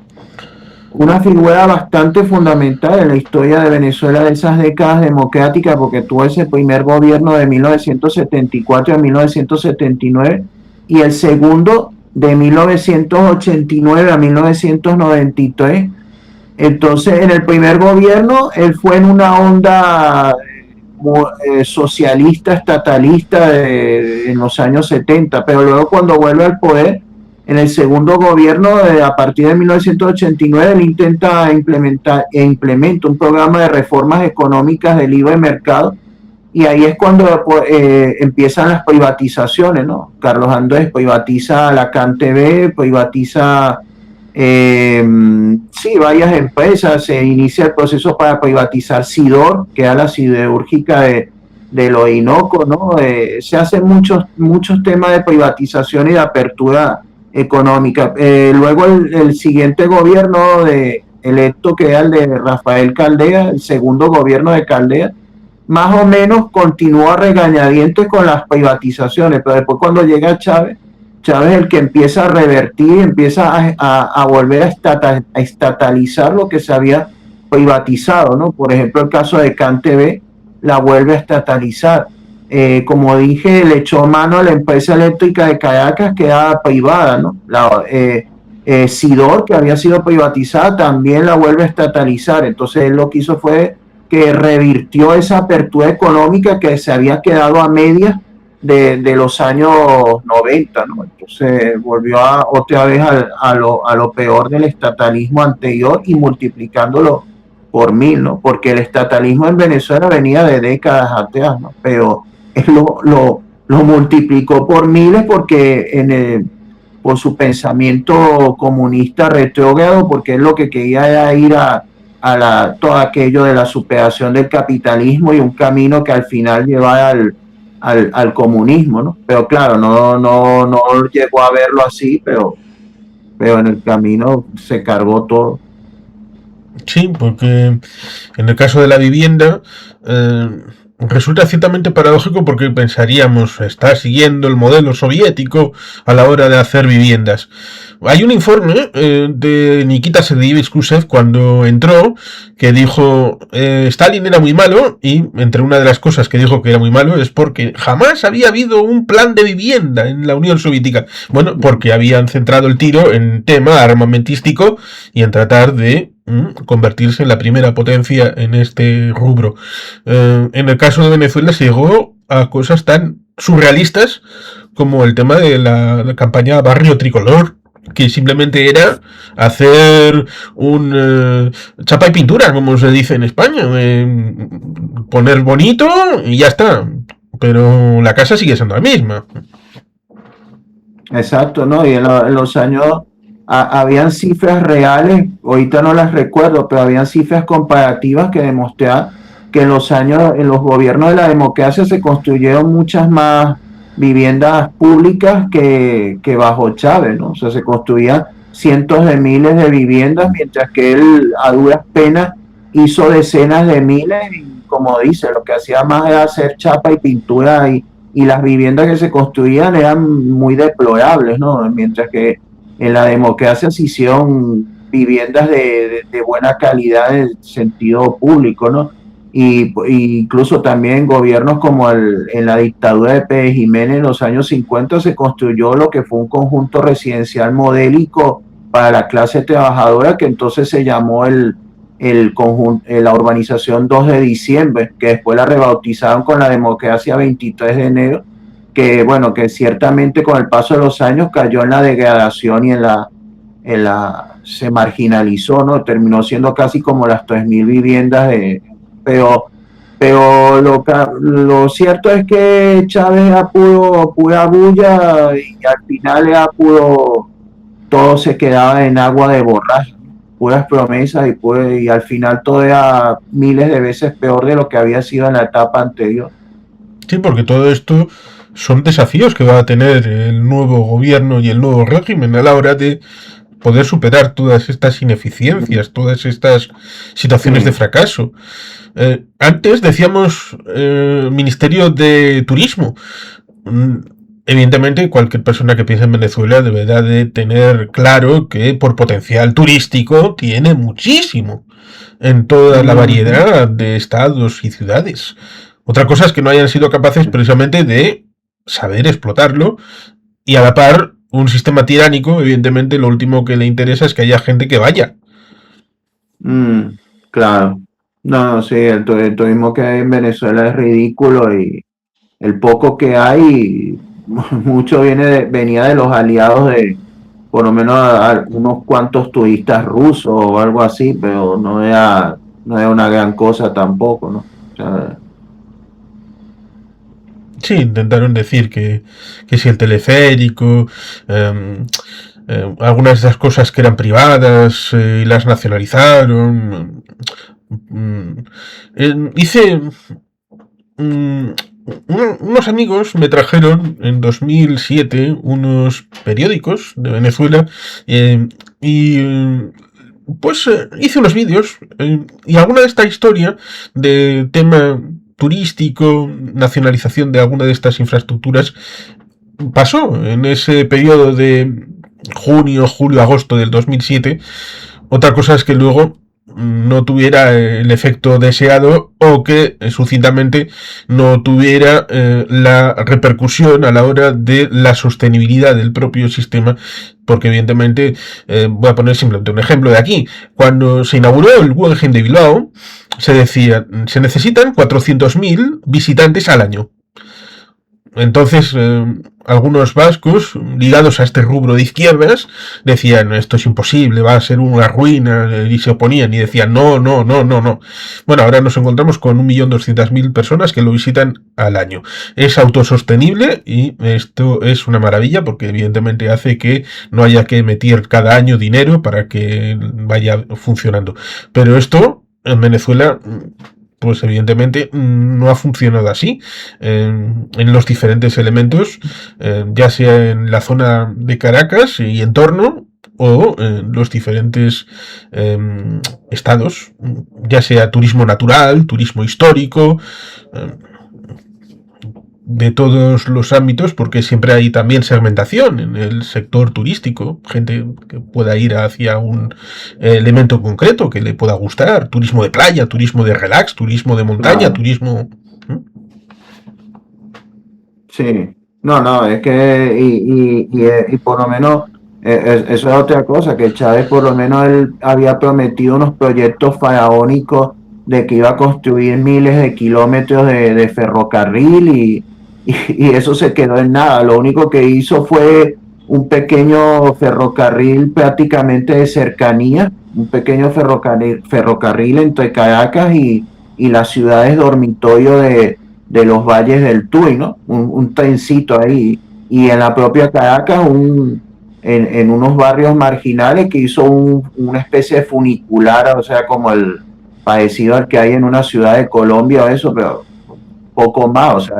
una figura bastante fundamental en la historia de Venezuela de esas décadas democráticas, porque tuvo ese primer gobierno de 1974 a 1979 y el segundo de 1989 a 1993. Entonces, en el primer gobierno, él fue en una onda socialista, estatalista en los años 70, pero luego cuando vuelve al poder, en el segundo gobierno, a partir de 1989, él intenta implementa un programa de reformas económicas de libre mercado, y ahí es cuando empiezan las privatizaciones, ¿no? Carlos Andrés privatiza la CanTV, privatiza sí, varias empresas, se inicia el proceso para privatizar Sidor, que era la siderúrgica de los Orinoco, ¿no? Se hacen muchos temas de privatización y de apertura económica. Luego el siguiente gobierno electo, que era el de Rafael Caldera, el segundo gobierno de Caldera, más o menos continúa a regañadientes con las privatizaciones, pero después cuando llega Chávez es el que empieza a revertir, empieza a volver a estatalizar lo que se había privatizado, ¿no? Por ejemplo, el caso de CanTV la vuelve a estatalizar. Como dije, le echó mano a la empresa eléctrica de Caracas, que era privada, ¿no? Sidor, que había sido privatizada, también la vuelve a estatalizar. Entonces él lo que hizo fue que revirtió esa apertura económica que se había quedado a medias de los años 90, ¿no? Entonces volvió otra vez a lo peor del estatalismo anterior y multiplicándolo por 1000, ¿no? Porque el estatalismo en Venezuela venía de décadas atrás, ¿no? Pero él lo multiplicó por miles porque por su pensamiento comunista retrógrado, porque él lo que quería era ir a todo aquello de la superación del capitalismo y un camino que al final llevara al comunismo, ¿no? Pero claro, no llegó a verlo así, pero en el camino se cargó todo. Sí, porque en el caso de la vivienda resulta ciertamente paradójico porque pensaríamos está siguiendo el modelo soviético a la hora de hacer viviendas. Hay un informe de Nikita Sergeyevich cuando entró que dijo Stalin era muy malo, y entre una de las cosas que dijo que era muy malo es porque jamás había habido un plan de vivienda en la Unión Soviética. Bueno, porque habían centrado el tiro en tema armamentístico y en tratar de convertirse en la primera potencia en este rubro. En el caso de Venezuela se llegó a cosas tan surrealistas como el tema de la campaña Barrio Tricolor, que simplemente era hacer un chapa y pintura, como se dice en España, poner bonito y ya está, pero la casa sigue siendo la misma. Exacto, ¿no? Y en los años habían cifras reales, ahorita no las recuerdo, pero habían cifras comparativas que demostraban que en los gobiernos de la democracia se construyeron muchas más viviendas públicas que bajo Chávez, ¿no? O sea, se construían cientos de miles de viviendas, mientras que él a duras penas hizo decenas de miles y, como dice, lo que hacía más era hacer chapa y pintura y las viviendas que se construían eran muy deplorables, ¿no? Mientras que en la democracia se hicieron viviendas de buena calidad en sentido público, ¿no? Y incluso también gobiernos como en la dictadura de Pérez Jiménez en los años 50 se construyó lo que fue un conjunto residencial modélico para la clase trabajadora, que entonces se llamó la urbanización 2 de diciembre, que después la rebautizaron con la democracia 23 de enero, que bueno, que ciertamente con el paso de los años cayó en la degradación y se marginalizó, ¿no? Terminó siendo casi como las 3000 viviendas pero lo cierto es que Chávez era pura bulla y al final era todo se quedaba en agua de borraja, puras promesas y al final todo era miles de veces peor de lo que había sido en la etapa anterior. Sí, porque todo esto son desafíos que va a tener el nuevo gobierno y el nuevo régimen a la hora de poder superar todas estas ineficiencias, todas estas situaciones de fracaso. Antes decíamos Ministerio de Turismo. Evidentemente, cualquier persona que piense en Venezuela deberá de tener claro que por potencial turístico tiene muchísimo en toda la variedad de estados y ciudades. Otra cosa es que no hayan sido capaces precisamente de saber explotarlo y a la par un sistema tiránico, evidentemente lo último que le interesa es que haya gente que vaya. Claro. No, sí, el turismo que hay en Venezuela es ridículo y el poco que hay, mucho venía de los aliados de, por lo menos unos cuantos turistas rusos o algo así, pero no era una gran cosa tampoco, ¿no? O sea, Sí, intentaron decir que si el teleférico, em, algunas de esas cosas que eran privadas y las nacionalizaron. Mm, hice mm, unos amigos me trajeron en 2007 unos periódicos de Venezuela y pues hice unos vídeos y alguna de esta historia de tema turístico, nacionalización de alguna de estas infraestructuras pasó en ese periodo de junio, julio, agosto del 2007. Otra cosa es que luego no tuviera el efecto deseado o que sucintamente no tuviera la repercusión a la hora de la sostenibilidad del propio sistema, porque evidentemente voy a poner simplemente un ejemplo de aquí. Cuando se inauguró el Guggenheim de Bilbao se decía, se necesitan 400.000 visitantes al año. Entonces, algunos vascos ligados a este rubro de izquierdas decían, esto es imposible, va a ser una ruina, y se oponían y decían, no, no, no, no, no. Bueno, ahora nos encontramos con 1.200.000 personas que lo visitan al año. Es autosostenible y esto es una maravilla porque evidentemente hace que no haya que meter cada año dinero para que vaya funcionando. Pero esto en Venezuela pues evidentemente no ha funcionado así en los diferentes elementos, ya sea en la zona de Caracas y entorno o en los diferentes estados, ya sea turismo natural, turismo histórico, de todos los ámbitos, porque siempre hay también segmentación en el sector turístico, gente que pueda ir hacia un elemento concreto que le pueda gustar, turismo de playa, turismo de relax, turismo de montaña, Claro. turismo... Sí, no, es que, y por lo menos, eso es otra cosa, que Chávez por lo menos él había prometido unos proyectos faraónicos de que iba a construir miles de kilómetros de ferrocarril y eso se quedó en nada. Lo único que hizo fue un pequeño ferrocarril prácticamente de cercanía, un pequeño ferrocarril entre Caracas y las ciudades dormitorio de los valles del Tuy, ¿no? Un trencito ahí. Y en la propia Caracas, en unos barrios marginales que hizo una especie de funicular, o sea, como el parecido al que hay en una ciudad de Colombia o eso, pero poco más, o sea,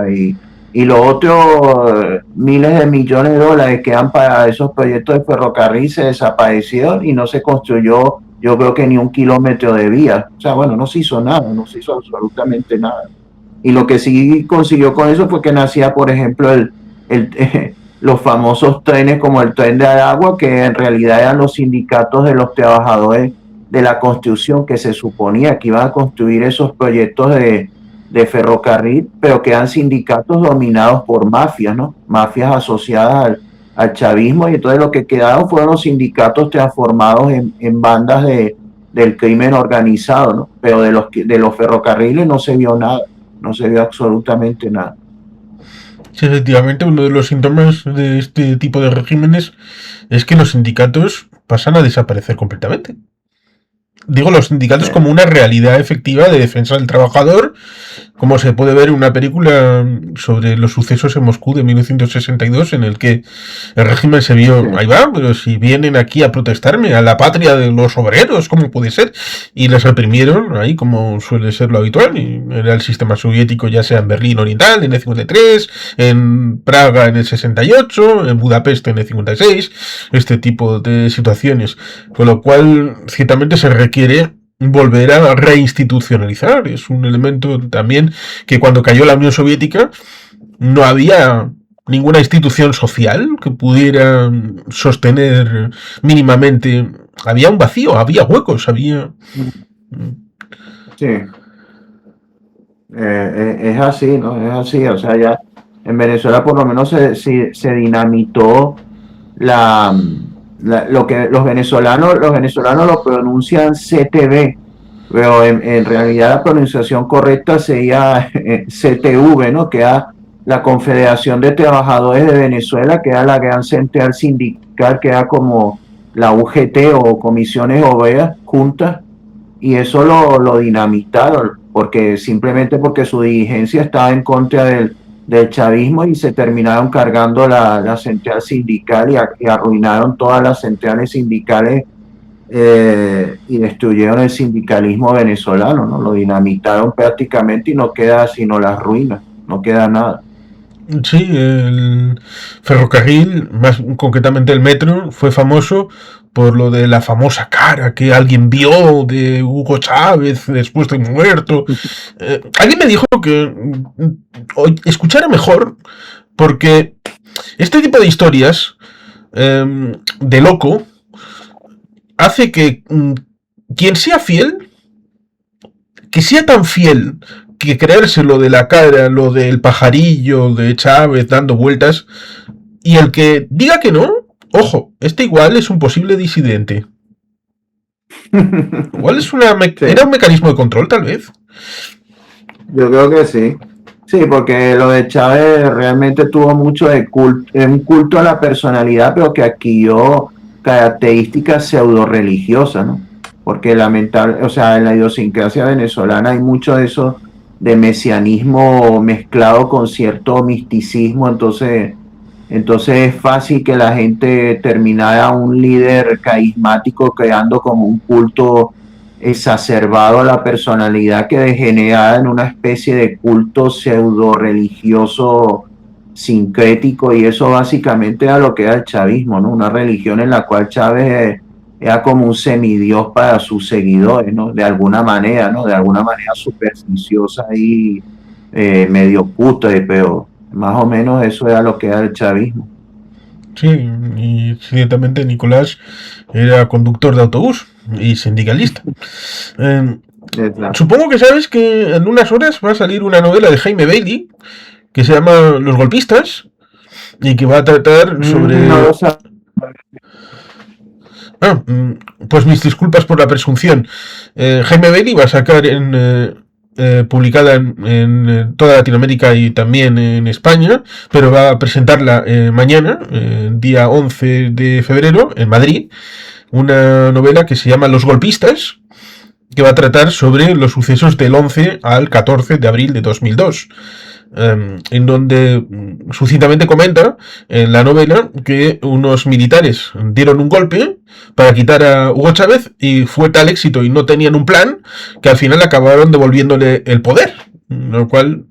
y los otros miles de millones de dólares que dan para esos proyectos de ferrocarril se desaparecieron y no se construyó, yo creo que ni un kilómetro de vía. O sea, bueno, no se hizo nada, no se hizo absolutamente nada. Y lo que sí consiguió con eso fue que nacía, por ejemplo, los famosos trenes como el tren de Aragua, que en realidad eran los sindicatos de los trabajadores de la construcción que se suponía que iban a construir esos proyectos de ferrocarril, pero que eran sindicatos dominados por mafias, ¿no? Mafias asociadas al chavismo, y entonces lo que quedaron fueron los sindicatos transformados en bandas del crimen organizado, ¿no? Pero de los ferrocarriles no se vio nada, no se vio absolutamente nada. Sí, efectivamente, uno de los síntomas de este tipo de regímenes es que los sindicatos pasan a desaparecer completamente. Digo, los sindicatos como una realidad efectiva de defensa del trabajador, como se puede ver en una película sobre los sucesos en Moscú de 1962, en el que el régimen se vio, ahí va, pero si vienen aquí a protestarme, a la patria de los obreros, ¿cómo puede ser? Y les reprimieron, ahí como suele ser lo habitual, y era el sistema soviético, ya sea en Berlín Oriental en el 53, en Praga en el 68, en Budapest en el 56, este tipo de situaciones, con lo cual ciertamente se requiere volver a reinstitucionalizar. Es un elemento también que cuando cayó la Unión Soviética no había ninguna institución social que pudiera sostener mínimamente. Había un vacío, había huecos, había... Sí. Es así, ¿no? Es así, o sea, ya en Venezuela por lo menos se dinamitó lo que los venezolanos lo pronuncian CTV, pero en realidad la pronunciación correcta sería CTV, ¿no? Que era la Confederación de Trabajadores de Venezuela, que era la gran central sindical, que era como la UGT o comisiones obreras juntas, y eso lo dinamitaron, porque simplemente porque su dirigencia estaba en contra del chavismo y se terminaron cargando la central sindical y arruinaron todas las centrales sindicales y destruyeron el sindicalismo venezolano, ¿no? Lo dinamitaron prácticamente y no queda sino las ruinas, no queda nada. Sí, el ferrocarril, más concretamente el metro, fue famoso por lo de la famosa cara que alguien vio de Hugo Chávez después de muerto. Alguien me dijo que escuchara mejor porque este tipo de historias de loco hace que quien sea fiel, que sea tan fiel que creerse lo de la cara, lo del pajarillo de Chávez dando vueltas, y el que diga que no, ojo, este igual es un posible disidente. Igual es Sí. era un mecanismo de control, tal vez. Yo creo que sí. Sí, porque lo de Chávez realmente tuvo mucho de un culto a la personalidad, pero que adquirió características pseudo religiosas, ¿no? Porque lamentable, o sea, en la idiosincrasia venezolana hay mucho de eso de mesianismo mezclado con cierto misticismo, entonces es fácil que la gente terminara un líder carismático creando como un culto exacerbado a la personalidad que degenera en una especie de culto pseudo religioso sincrético, y eso básicamente era lo que era el chavismo, ¿no? Una religión en la cual Chávez era como un semidios para sus seguidores, ¿no? De alguna manera, ¿no? De alguna manera supersticiosa y medio putre, pero más o menos eso era lo que era el chavismo. Sí, y ciertamente Nicolás era conductor de autobús y sindicalista. Supongo que sabes que en unas horas va a salir una novela de Jaime Bailey que se llama Los golpistas y que va a tratar sobre... No lo sé. Pues mis disculpas por la presunción. Jaime Bailey va a sacar publicada en toda Latinoamérica y también en España, pero va a presentarla mañana, día 11 de febrero, en Madrid, una novela que se llama Los golpistas, que va a tratar sobre los sucesos del 11 al 14 de abril de 2002. En donde sucintamente comenta en la novela que unos militares dieron un golpe para quitar a Hugo Chávez y fue tal éxito y no tenían un plan que al final acabaron devolviéndole el poder, lo cual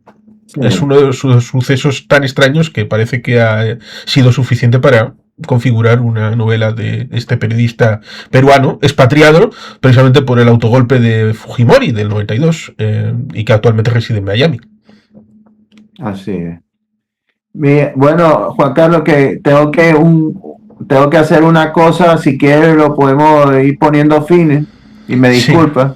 es uno de esos sucesos tan extraños que parece que ha sido suficiente para configurar una novela de este periodista peruano expatriado precisamente por el autogolpe de Fujimori del 92 y que actualmente reside en Miami. Así es. Bueno, Juan Carlos, que tengo que hacer una cosa, si quieres lo podemos ir poniendo fines y me disculpa.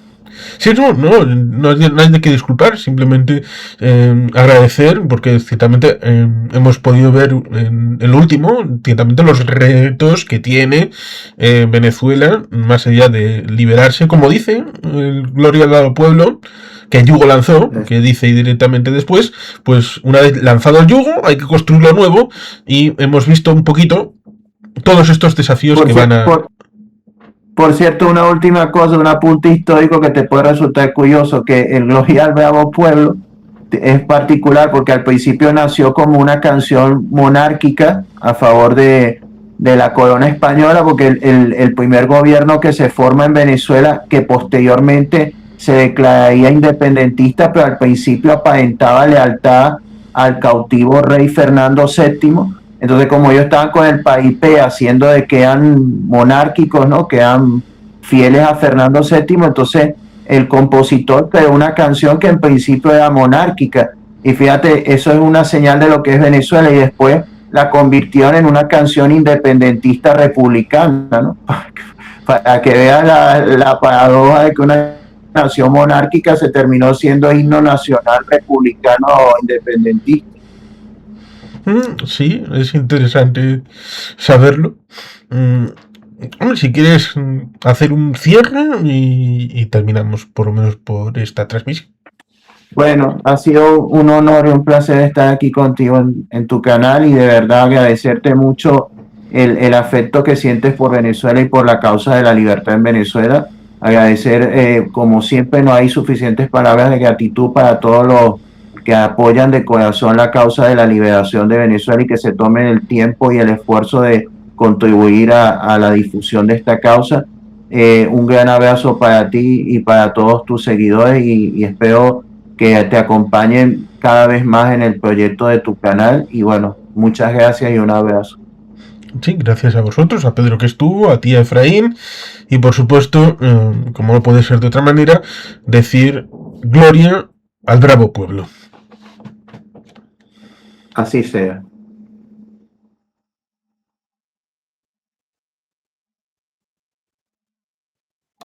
Sí, no hay de qué disculpar, simplemente agradecer porque ciertamente hemos podido ver en el último, ciertamente los retos que tiene Venezuela, más allá de liberarse, como dice Gloria al Pueblo, que Yugo lanzó, que dice directamente después, pues una vez lanzado el yugo hay que construirlo nuevo y hemos visto un poquito todos estos desafíos que van a... Por cierto, una última cosa, un apunte histórico que te puede resultar curioso, que el Gloria al Bravo Pueblo es particular porque al principio nació como una canción monárquica a favor de la corona española, porque el primer gobierno que se forma en Venezuela, que posteriormente se declararía independentista, pero al principio aparentaba lealtad al cautivo rey Fernando VII. Entonces, como ellos estaban con el país haciendo de que eran monárquicos, ¿no? Que eran fieles a Fernando VII, entonces el compositor creó una canción que en principio era monárquica. Y fíjate, eso es una señal de lo que es Venezuela, y después la convirtieron en una canción independentista republicana, ¿no? Para que vean la paradoja de que una nación monárquica se terminó siendo himno nacional republicano o independentista. Sí, es interesante saberlo. Hombre, si quieres hacer un cierre y terminamos por lo menos por esta transmisión. Bueno, ha sido un honor y un placer estar aquí contigo en tu canal, y de verdad agradecerte mucho el afecto que sientes por Venezuela y por la causa de la libertad en Venezuela. Agradecer, como siempre, no hay suficientes palabras de gratitud para todos los que apoyan de corazón la causa de la liberación de Venezuela y que se tomen el tiempo y el esfuerzo de contribuir a la difusión de esta causa. Un gran abrazo para ti y para todos tus seguidores y espero que te acompañen cada vez más en el proyecto de tu canal y bueno, muchas gracias y un abrazo. Sí, gracias a vosotros, a Pedro que estuvo, a ti, a Efraín, y por supuesto, como no puede ser de otra manera, decir gloria al bravo pueblo. Así sea.